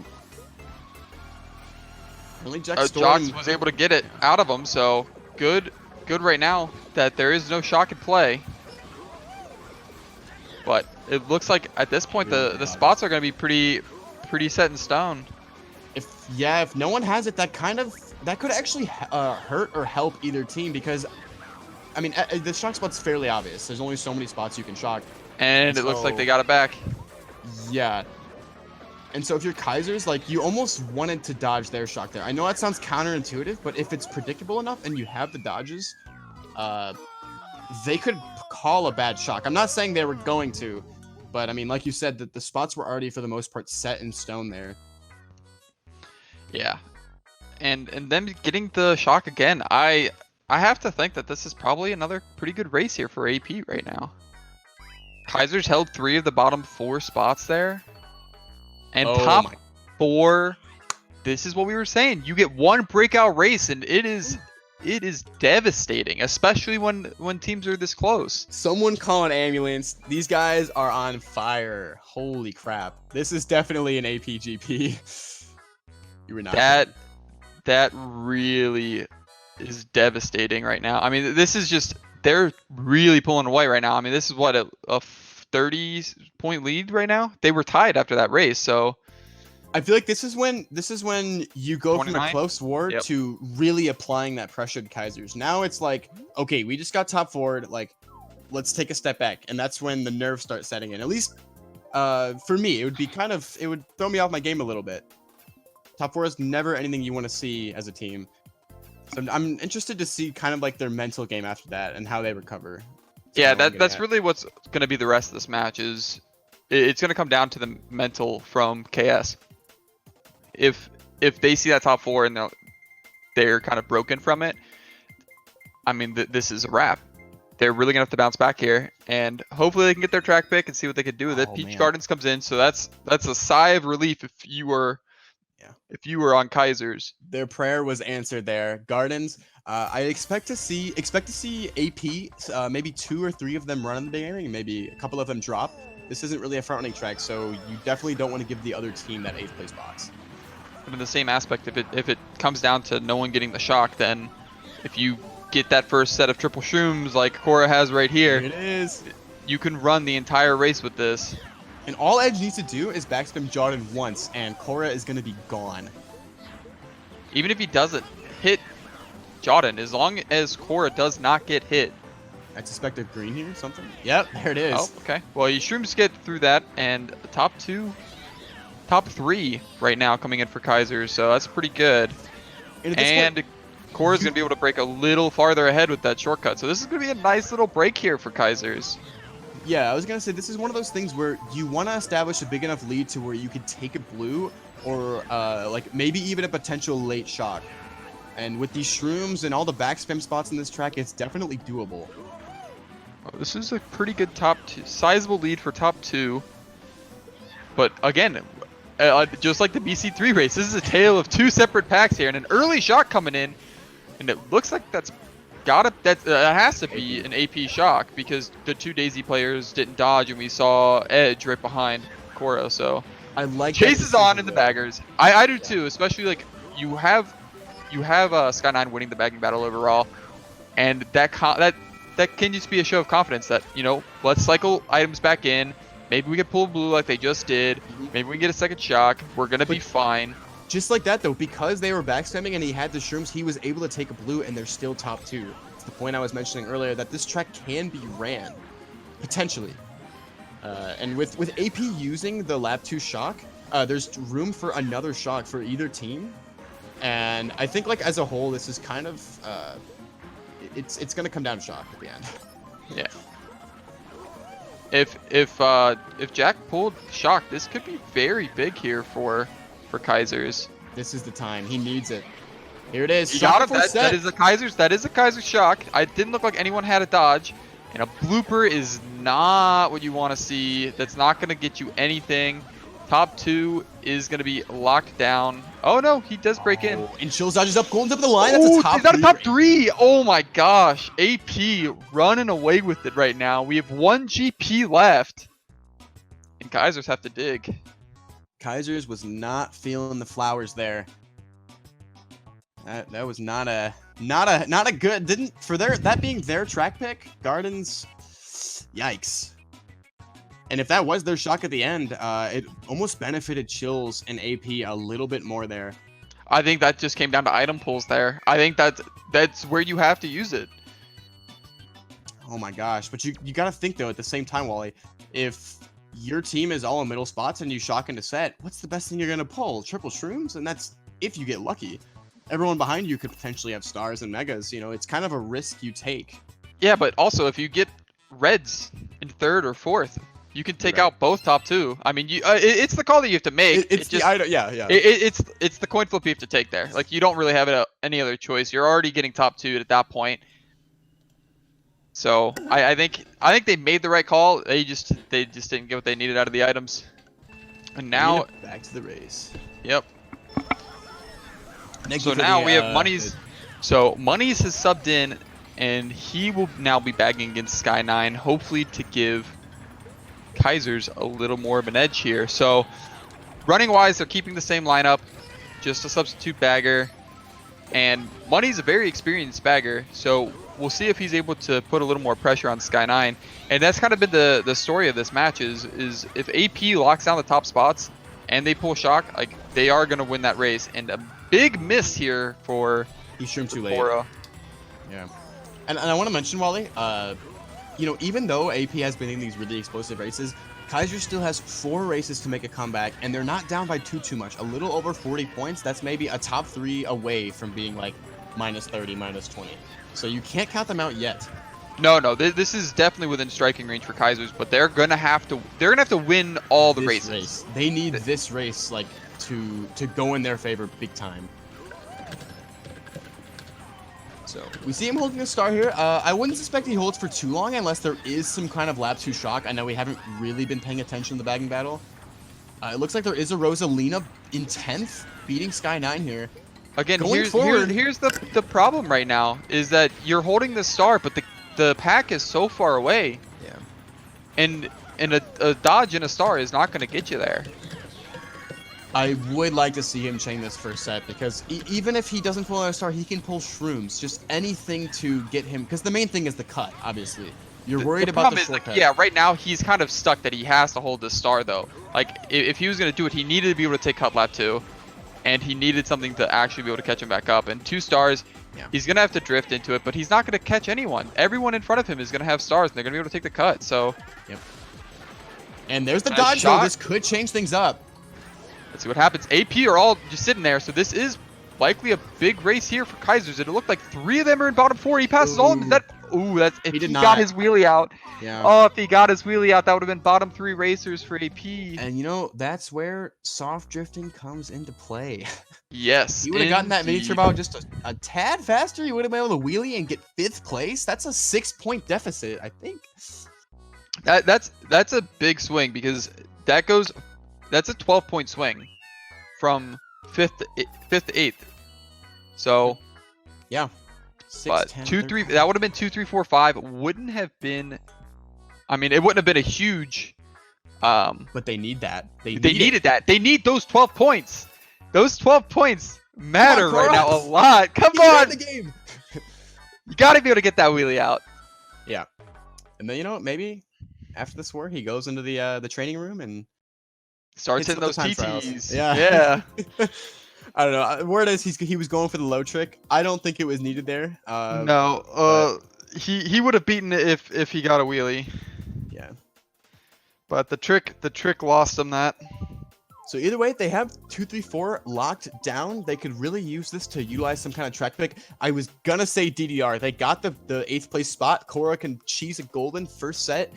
Only Jack Jox was able to get it out of him, so good right now that there is no shock in play. But it looks like at this point the spots are going to be pretty set in stone. If no one has it, that could actually hurt or help either team, because I mean the shock spot's fairly obvious. There's only so many spots you can shock. And it looks like they got it back. Yeah. And so if you're Kaisers, like, you almost wanted to dodge their shock there. I know that sounds counterintuitive, but if it's predictable enough and you have the dodges, they could call a bad shock. I'm not saying they were going to, but I mean, like you said, that the spots were already for the most part set in stone there. Yeah. And then getting the shock again, I have to think that this is probably another pretty good race here for AP right now. Kaisers held 3 of the bottom 4 spots there. And top 4, this is what we were saying. You get one breakout race, and it is devastating, especially when teams are this close. Someone call an ambulance. These guys are on fire. Holy crap. This is definitely an APGP. You were not. That really is devastating right now. I mean, this is just, they're really pulling away right now. I mean, this is what, a 30-point lead right now. They were tied after that race, so I feel like this is when you go 29? from a close war to really applying that pressure to Kaisers. Now it's like, okay, we just got top 4, like, let's take a step back, and that's when the nerves start setting in. At least for me, it would throw me off my game a little bit. Top 4 is never anything you want to see as a team. So I'm interested to see kind of like their mental game after that and how they recover. Yeah, that's really what's going to be the rest of this match. It's going to come down to the mental from KS. If they see that top 4 and they're kind of broken from it, I mean, this is a wrap. They're really going to have to bounce back here, and hopefully they can get their track pick and see what they can do with it. Peach Gardens comes in, so that's a sigh of relief if you were on Kaisers. Their prayer was answered there. Gardens, I expect to see AP, maybe 2 or 3 of them run in the beginning, maybe a couple of them drop. This isn't really a front running track, so you definitely don't want to give the other team that 8th place box. But in the same aspect, if it comes down to no one getting the shock, then if you get that first set of triple shrooms like Cora has right here, it is. You can run the entire race with this. And all Edge needs to do is backspin Jordan once, and Cora is going to be gone. Even if he doesn't hit Jordan, as long as Cora does not get hit. I suspect a green here, something. Yep, there it is. Oh, okay. Well, you shrooms get through that, and top 3 right now coming in for Kaisers, so that's pretty good. And Cora's going to be able to break a little farther ahead with that shortcut. So this is going to be a nice little break here for Kaisers. Yeah, I was going to say, this is one of those things where you want to establish a big enough lead to where you could take a blue or like maybe even a potential late shock. And with these shrooms and all the backspam spots in this track, it's definitely doable. Oh, this is a pretty good sizable lead for top 2. But again, just like the BC3 race, this is a tale of 2 separate packs here, and an early shock coming in, and it looks like that has to be an AP shock because the 2 Daisy players didn't dodge, and we saw Edge right behind Cora. So I like chases on in the baggers. I do too, especially like you have Sky9 winning the bagging battle overall, and that can just be a show of confidence that, you know, let's cycle items back in. Maybe we can pull blue like they just did. Maybe we can get a second shock. We're going to be fine. Just like that, though, because they were backstabbing and he had the shrooms, he was able to take a blue, and they're still top 2. It's the point I was mentioning earlier, that this track can be ran, potentially. And with AP using the lap 2 shock, there's room for another shock for either team. And I think, like, as a whole, this is kind of... it's going to come down to shock at the end. Yeah. If Jack pulled shock, this could be very big here for Kaisers. This is the time. He needs it. Here it is. You Shock got him. That is a Kaisers. That is a Kaisers shock. It didn't look like anyone had a dodge, and a blooper is not what you want to see. That's not going to get you anything. Top 2 is going to be locked down. Oh no, he does break in. And Chills dodges up, going up the line. That's a top 3. He's got a top 3. Oh my gosh. AP running away with it right now. We have 1 GP left, and Kaisers have to dig. Kaisers was not feeling the flowers there. That was not a good, that being their track pick. Gardens, yikes. And if that was their shock at the end, it almost benefited Chills and AP a little bit more there. I think that just came down to item pulls there. I think that's where you have to use it. Oh my gosh. But you got to think, though, at the same time, Wally, if your team is all in middle spots and you shock into set, what's the best thing you're going to pull? Triple shrooms? And that's if you get lucky. Everyone behind you could potentially have stars and megas. You know, it's kind of a risk you take. Yeah, but also if you get reds in 3rd or 4th, you can take out both top 2. I mean, it's the call that you have to make. It's the coin flip you have to take there. Like, you don't really have any other choice. You're already getting top 2 at that point. So I think they made the right call. They just didn't get what they needed out of the items. And now back to the race. Yep. So now we have Monies. So Monies has subbed in, and he will now be bagging against Sky9, hopefully to give Kaisers a little more of an edge here. So running wise, they're keeping the same lineup, just a substitute bagger, and Money's a very experienced bagger, so we'll see if he's able to put a little more pressure on Sky9. And that's kind of been the story of this match is if AP locks down the top spots and they pull shock, like, they are going to win that race. And a big miss here for he shroomed too late. Cora. Yeah. And I want to mention, Wally, you know, even though AP has been in these really explosive races, Kaisers still has 4 races to make a comeback, and they're not down by too much. A little over 40 points. That's maybe a top 3 away from being like minus 30, minus 20. So you can't count them out yet. No, this is definitely within striking range for Kaisers, but they're gonna have to win all the races. They need this race like to go in their favor big time. So we see him holding a star here. I wouldn't suspect he holds for too long unless there is some kind of lap 2 shock. I know we haven't really been paying attention to the bagging battle. It looks like there is a Rosalina in 10th, beating Sky9 here. Again, here's the problem right now is that you're holding the star, but the pack is so far away. Yeah. And a dodge in a star is not going to get you there. I would like to see him chain this first set because even if he doesn't pull a star, he can pull shrooms. Just anything to get him, because the main thing is the cut, obviously. You're worried about the shortcut. Yeah, right now he's kind of stuck that he has to hold the star though. Like if he was going to do it, he needed to be able to take cut lap 2. and he needed something to actually be able to catch him back up. And 2 stars, he's going to have to drift into it, but he's not going to catch anyone. Everyone in front of him is going to have stars, and they're going to be able to take the cut. So, And there's the Nice dodge, shot. though. This could change things up. let's see what happens. AP are all just sitting there, so this is likely a big race here for Kaisers. It looked like 3 of them are in bottom 4. He passes all of them. That's if He did got not. his wheelie out. Yeah. Oh, if he got his wheelie out, that would have been bottom 3 racers for AP. And you know, that's where soft drifting comes into play. Yes. You would have gotten that mini indeed. turbo just a tad faster. You would have been able to wheelie and get 5th place. That's a 6-point deficit, I think. That's a big swing because that's a 12-point swing from 5th to 8th. So, Yeah. 6, but 10, 2, 3, 13. that would have been 2, 3, 4, 5. Wouldn't have been. I mean, it wouldn't have been a huge. But they need that. They needed that. They need those 12 points. Those 12 points matter right now a lot. Come on, the game. you gotta be able to get that wheelie out. Yeah. And then, you know, maybe after this war, he goes into the training room and Starts hits hitting up the those time trials. TTs. Yeah. Yeah. I don't know. Word is he was going for the low trick. I don't think it was needed there. No. He would have beaten it if he got a wheelie. Yeah. But the trick lost him that. So either way, they have 2, 3, 4 locked down. They could really use this to utilize some kind of track pick. I was gonna say DDR. They got the 8th place spot. Korra can cheese a golden first set.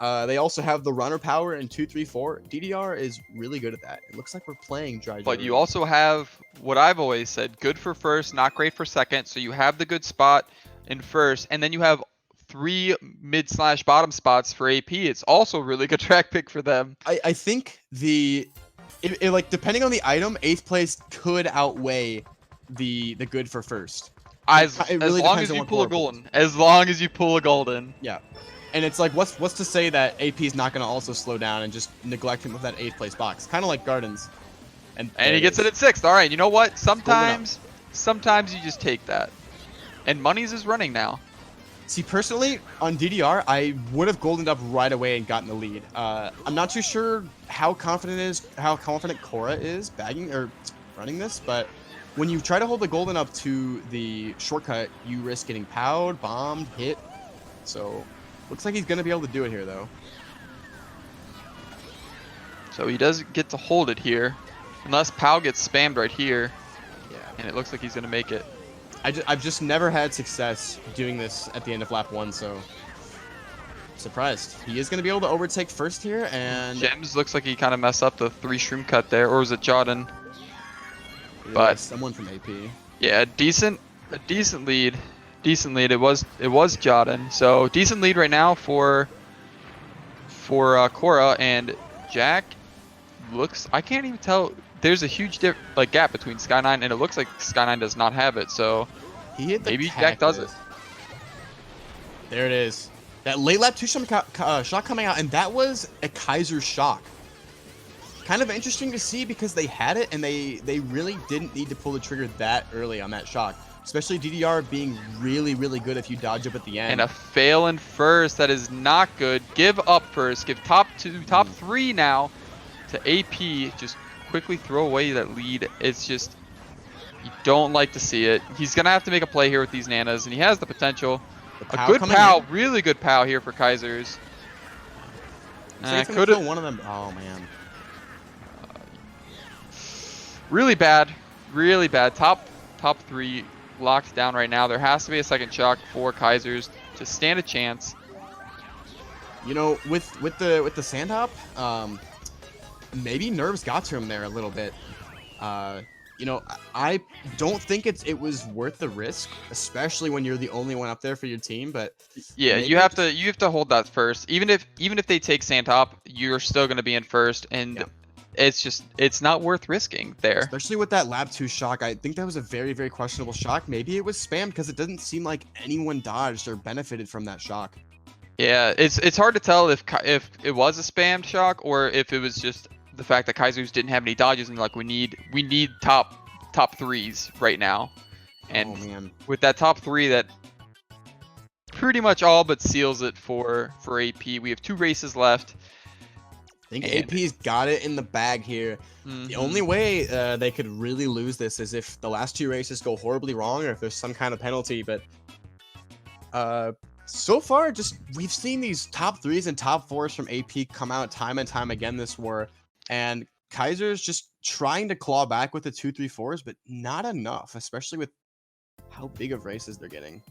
They also have the runner power in 2, 3, 4. DDR is really good at that. It looks like we're playing dry. But you also have what I've always said: good for first, not great for second. So you have the good spot in first, and then you have 3 mid/bottom spots for AP. It's also a really good track pick for them. I think like depending on the item, 8th place could outweigh the good for first. As really long depends as on you what pull a Korra pulls. golden. As long as you pull a golden. Yeah. And it's like, what's to say that AP is not going to also slow down and just neglect him with that 8th place box? Kind of like Gardens. And And he gets it at 6th. All right, you know what? Sometimes you just take that. And Money's is running now. See, personally, on DDR, I would have goldened up right away and gotten the lead. I'm not too sure how confident Korra is bagging or running this, but when you try to hold the golden up to the shortcut, you risk getting powed, bombed, hit. So, looks like he's going to be able to do it here, though. So he does get to hold it here. Unless Pow gets spammed right here. Yeah. And it looks like he's going to make it. I've just never had success doing this at the end of lap 1, so surprised. He is going to be able to overtake first here, and Gems looks like he kind of messed up the 3 shroom cut there, or was it Jordan? but- someone from AP. Yeah, a decent lead. It was Jordan. So decent lead right now for Korra, and Jack looks. I can't even tell. There's a huge gap between Sky9, and it looks like Sky9 does not have it. So He hit the maybe Jack does it. cactus. There it is. That late lap 2 shot coming out, and that was a Kaiser shock. Kind of interesting to see because they had it, and they really didn't need to pull the trigger that early on that shock. Especially DDR being really, really good if you dodge up at the end. And a fail in first. That is not good. Give up first. Give top 3 now to AP. Just quickly throw away that lead. It's just, you don't like to see it. He's going to have to make a play here with these nanas, and he has the potential. The A good coming POW, in. really good POW here for Kaisers. Looks like it's gonna Could've- kill one of them. Oh, man. Really bad. Top 3 locked down right now. There has to be a second shock for Kaisers to stand a chance. You know, with the sand hop, maybe nerves got to him there a little bit. You know, I don't think it was worth the risk, especially when you're the only one up there for your team. But Yeah, maybe you have to hold that first. Even if they take Sandtop, you're still going to be in first, and Yeah. it's not worth risking there. especially with that lap 2 shock, I think that was a very, very questionable shock. Maybe it was spammed because it doesn't seem like anyone dodged or benefited from that shock. Yeah, it's hard to tell if it was a spammed shock or if it was just the fact that Kaisers didn't have any dodges and like we need top 3s right now. And Oh man, with that top 3, that pretty much all but seals it for AP. We have 2 races left. think And- AP's got it in the bag here. Mhm. The only way they could really lose this is if the last 2 races go horribly wrong, or if there's some kind of penalty. But so far, just we've seen these top 3s and top 4s from AP come out time and time again this war, and Kaisers just trying to claw back with the 2-3-4s, but not enough, especially with how big of races they're getting.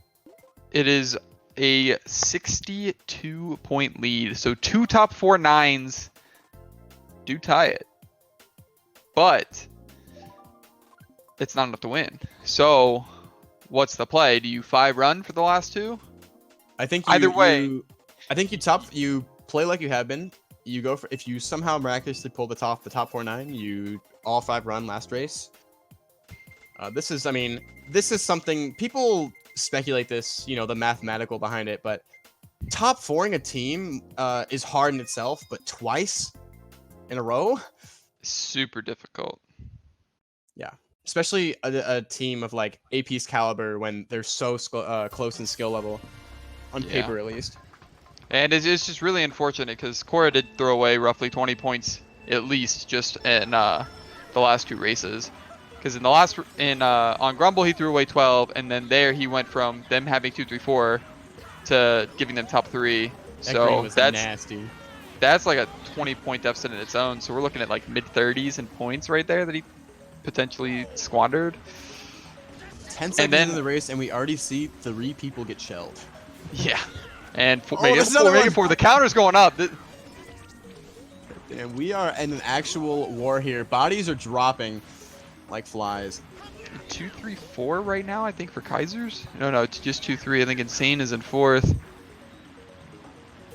It is a 62-point lead. So 2 top 4 9s do tie it. But it's not enough to win. So what's the play? Do you 5 run for the last 2? I think Either way. I think you play like you have been. You go for, if you somehow miraculously pull the top 4-9, you all 5 run last race. This is something people speculate this, the mathematical behind it, but top 4ing a team is hard in itself, but twice in a row, Super difficult. especially a team of like AP's caliber when they're so close in skill level, on Yeah. paper at least. And it's just really unfortunate because Cora did throw away roughly 20 points at least just in the last 2 races. Because in the last on Grumble he threw away 12, and then there he went from them having 2-3-4 to giving them top 3. That green So was that's nasty. that's like a 20-point deficit in its own. So we're looking at like mid-30s in points right there that he potentially squandered. 10 seconds then- into the race, and we already see 3 people get shelled. Yeah. And there's another one. the counter's going up. And we are in an actual war here. Bodies are dropping like flies. 2-3-4 right now, I think, for Kaisers. No, it's just 2-3. I think Insane is in 4th.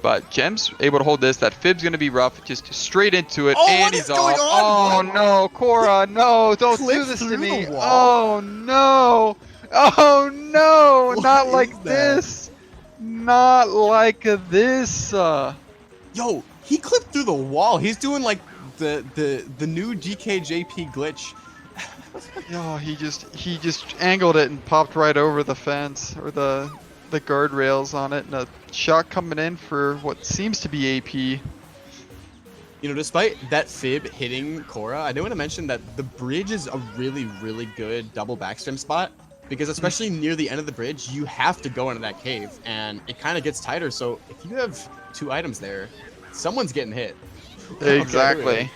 But Gem's able to hold this. That Fib's going to be rough. Just straight into it. Oh, and what he's is going off. on? Oh, no. Cora, no. Don't do Clipped this to through me. the wall? Oh, no. Oh, no. What Not is like that? this. Not like this. Yo, he clipped through the wall. He's doing like the new GKJP glitch. No, he just angled it and popped right over the fence or the guardrails on it, and a shot coming in for what seems to be AP. Despite that Fib hitting Cora, I do want to mention that the bridge is a really, really good double backstrim spot, because especially near the end of the bridge, you have to go into that cave, and it kind of gets tighter. So if you have 2 items there, someone's getting hit. Exactly.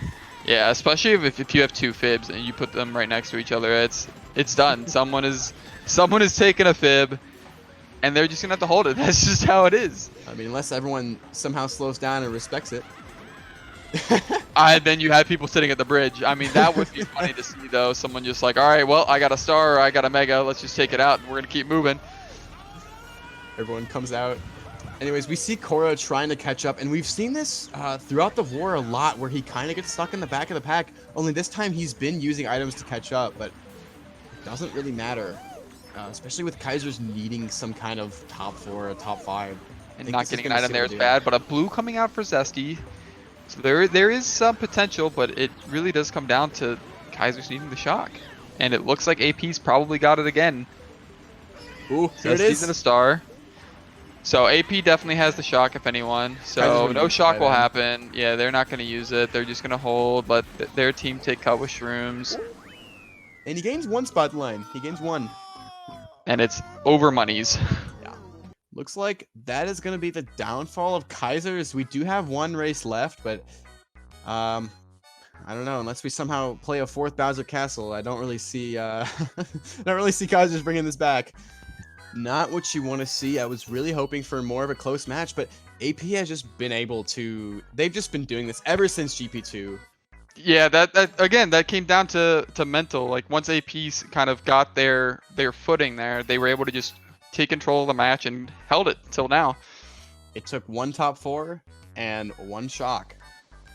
Yeah, especially if you have 2 Fibs and you put them right next to each other, it's done. Someone is taking a Fib, and they're just gonna have to hold it. That's just how it is. I mean, unless everyone somehow slows down and respects it. Then you had people sitting at the bridge. I mean, that would be funny to see, though. Someone just like, all right, well, I got a star or I got a mega. Let's just take it out, and we're gonna keep moving. Everyone comes out. Anyways, we see Cora trying to catch up, and we've seen this throughout the war a lot, where he kind of gets stuck in the back of the pack. Only this time he's been using items to catch up, but it doesn't really matter. Especially with Kaisers needing some kind of top 4 or top 5. And think not this is getting an gonna item there is seal the bad, but a blue coming out for Zesty. So there is some potential, but it really does come down to Kaisers needing the shock. And it looks like AP's probably got it again. Ooh, here it Zesty's is. in a star. So AP definitely has the shock, if anyone. Kaisers So would no use shock it will by then. happen. Yeah, they're not going to use it. They're just going to hold, let their team take cut with shrooms. And he gains 1 spot line. He gains 1. And it's over monies. Looks like that is going to be the downfall of Kaisers. We do have 1 race left, but I don't know. Unless we somehow play a 4th Bowser Castle, I don't really see Kaisers bringing this back. Not what you want to see. I was really hoping for more of a close match, but AP has just been able to. They've just been doing this ever since GP2. Yeah, that came down to mental. Like once AP's kind of got their footing there, they were able to just take control of the match and held it till now. It took 1 top 4 and 1 shock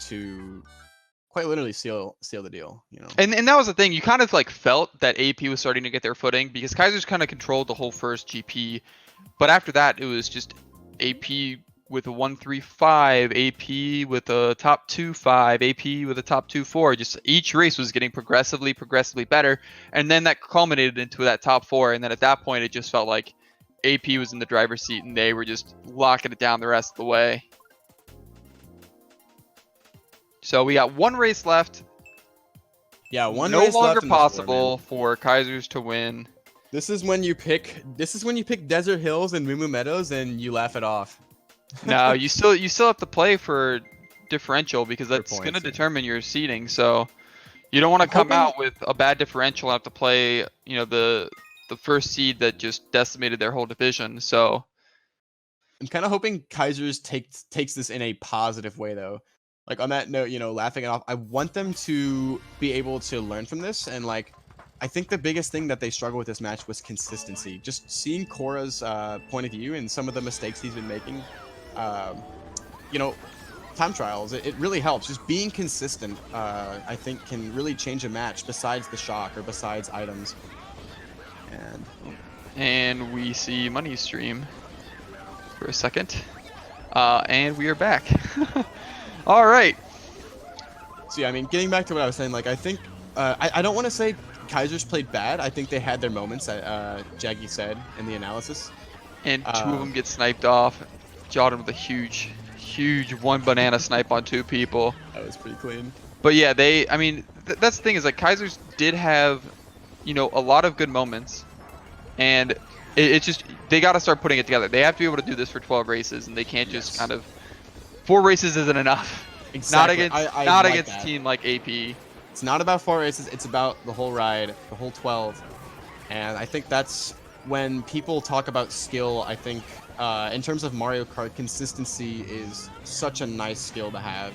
to quite literally seal the deal, And that was the thing. You kind of like felt that AP was starting to get their footing because Kaisers kind of controlled the whole first GP, but after that it was just AP with a 1-3-5, AP with a top 2-5, AP with a top 2-4. Just each race was getting progressively better, and then that culminated into that top 4. And then at that point, it just felt like AP was in the driver's seat, and they were just locking it down the rest of the way. So we got one race left. Yeah, one no race longer left in this war, possible man. for Kaisers to win. This is when you pick Desert Hills and Moo Moo Meadows and you laugh it off. No, you still have to play for differential because that's going to points, yeah. determine your seeding. So you don't want to I'm come hoping- out with a bad differential and have to play, the first seed that just decimated their whole division. So I'm kind of hoping Kaisers takes this in a positive way, though. Like, on that note, laughing it off, I want them to be able to learn from this. And, like, I think the biggest thing that they struggled with this match was consistency. Just seeing Korra's point of view and some of the mistakes he's been making, time trials, it really helps. Just being consistent, I think, can really change a match besides the shock or besides items. And we see Money Stream for a second. And we are back. All right. So yeah, I mean, getting back to what I was saying, like, I think I don't want to say Kaisers played bad. I think they had their moments, Jaggy said in the analysis. And two of them get sniped off. Jordan with a huge one banana snipe on two people. That was pretty clean. But yeah, that's the thing is, like, Kaisers did have, a lot of good moments. And it's just, they got to start putting it together. They have to be able to do this for 12 races, and they can't just kind of, 4 races isn't enough. Exactly. Not like against that. a team like AP. It's not about 4 races. It's about the whole ride, the whole 12. And I think that's when people talk about skill. I think in terms of Mario Kart, consistency is such a nice skill to have.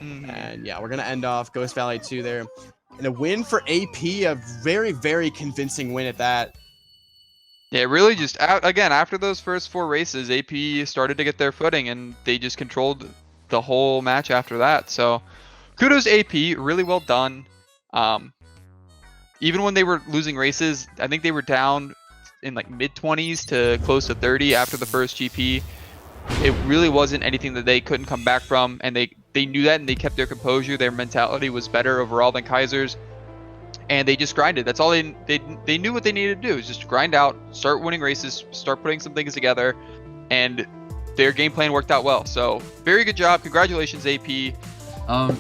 Mm-hmm. And yeah, we're gonna end off Ghost Valley 2 there, and a win for AP. A very, very convincing win at that. Yeah, really just again after those first 4 races, AP started to get their footing, and they just controlled the whole match after that. So kudos AP, really well done. Even when they were losing races, I think they were down in like mid-20s to close to 30 after the first GP. It really wasn't anything that they couldn't come back from, and they knew that, and they kept their composure. Their mentality was better overall than Kaisers, and they just grinded. That's all they knew what they needed to do, is just grind out, start winning races, start putting some things together, and their game plan worked out well. So very good job. Congratulations, AP.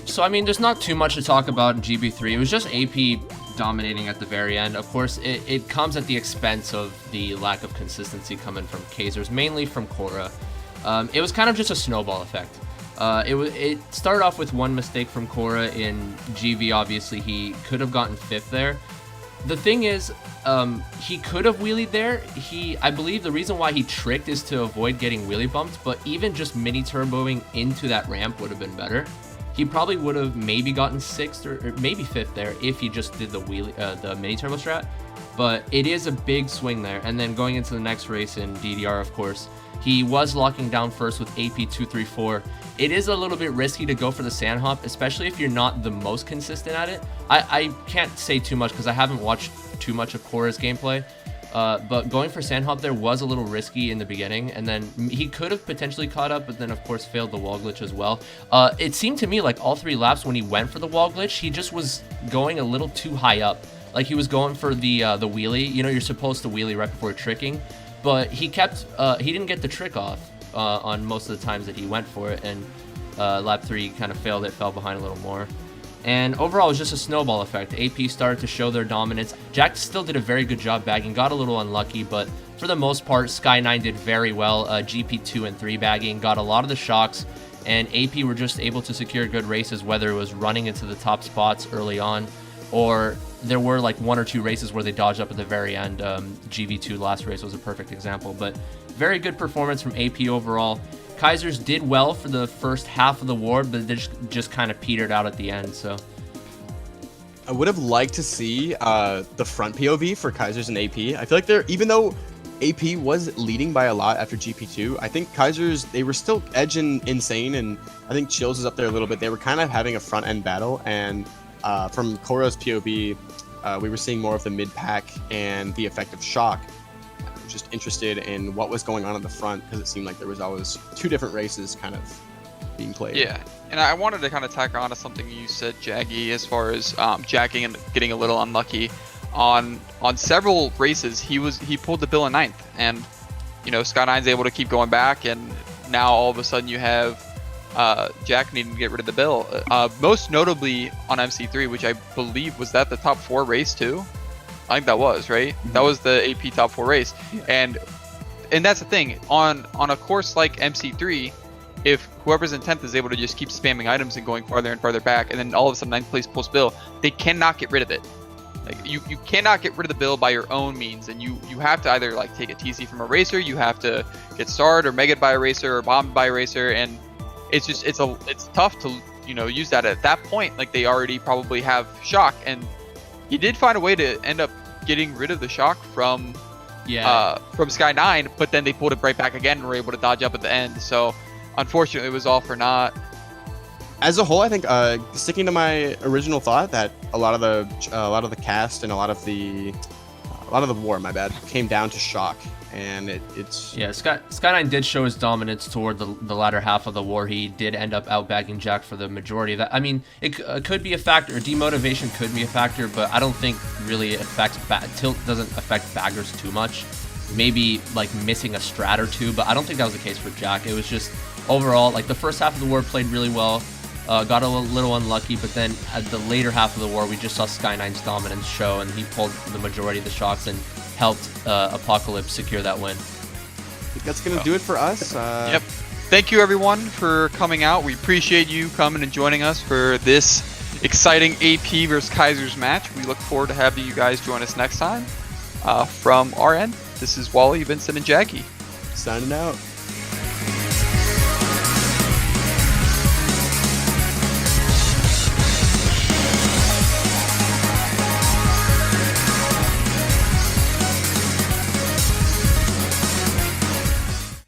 So I mean, there's not too much to talk about in GB3. It was just AP dominating at the very end. Of course, it comes at the expense of the lack of consistency coming from Kaisers, mainly from Korra. It was kind of just a snowball effect. It started off with one mistake from Korra in GV. Obviously, he could have gotten 5th there. The thing is, he could have wheelied there. I believe the reason why he tricked is to avoid getting wheelie bumped, but even just mini turboing into that ramp would have been better. He probably would have maybe gotten 6th or maybe 5th there if he just did the mini turbo strat. But it is a big swing there. And then going into the next race in DDR, of course, he was locking down first with AP 234. It is a little bit risky to go for the sand hop, especially if you're not the most consistent at it. I can't say too much because I haven't watched too much of Korra's gameplay. But going for sand hop there was a little risky in the beginning, and then he could have potentially caught up, but then of course failed the wall glitch as well. It seemed to me like all 3 laps when he went for the wall glitch, he just was going a little too high up. Like he was going for the wheelie. You're supposed to wheelie right before tricking, but he didn't get the trick off on most of the times that he went for it, and lap 3 kind of failed it, fell behind a little more. And overall, it was just a snowball effect. AP started to show their dominance. Jack still did a very good job bagging, got a little unlucky, but for the most part, Sky9 did very well. GP2 and 3 bagging, got a lot of the shocks, and AP were just able to secure good races, whether it was running into the top spots early on, or there were like 1 or 2 races where they dodged up at the very end. GV2 last race was a perfect example, but very good performance from AP overall. Kaisers did well for the first half of the war, but they just kind of petered out at the end. So I would have liked to see the front POV for Kaisers and AP. I feel like even though AP was leading by a lot after GP2, I think Kaisers, they were still edging Insane, and I think Chills was up there a little bit. They were kind of having a front end battle, and from Korra's POV, we were seeing more of the mid pack and the effect of shock. Just interested in what was going on at the front, because it seemed like there was always 2 different races kind of being played. Yeah, and I wanted to kind of tack on to something you said, Jaggy, as far as jacking and getting a little unlucky. On several races, he pulled the bill in 9th, and Sky9's able to keep going back, and now all of a sudden you have Jack needing to get rid of the bill. Most notably on MC3, which I believe was that the top 4 race too. I think that was right. That was the AP top 4 race, and that's the thing on a course like MC3. If whoever's in 10th is able to just keep spamming items and going farther and farther back, and then all of a sudden 9th place pulls bill, they cannot get rid of it. Like you cannot get rid of the bill by your own means, and you have to either like take a TC from a racer, you have to get starred or megged by a racer or bombed by a racer, and it's just it's tough to use that at that point. Like they already probably have shock, and he did find a way to end up getting rid of the shock from Sky 9, but then they pulled it right back again and were able to dodge up at the end. So unfortunately, it was all for naught. As a whole, I think sticking to my original thought that a lot of the cast and a lot of the war, my bad, came down to shock, and it's Sky9 did show his dominance toward the latter half of the war. He did end up outbagging Jack for the majority of that. I mean, it could be a factor. Demotivation could be a factor, but I don't think really tilt doesn't affect baggers too much. Maybe like missing a strat or two, but I don't think that was the case for Jack. It was just overall like the first half of the war played really well. Got a little unlucky, but then at the later half of the war, we just saw Sky9's dominance show, and he pulled the majority of the shocks and helped Apocalypse secure that win. I think that's going to do it for us. Yep. Thank you, everyone, for coming out. We appreciate you coming and joining us for this exciting AP versus Kaisers match. We look forward to having you guys join us next time. From our end, this is Wally, Vincent, and Jaggy. Signing out.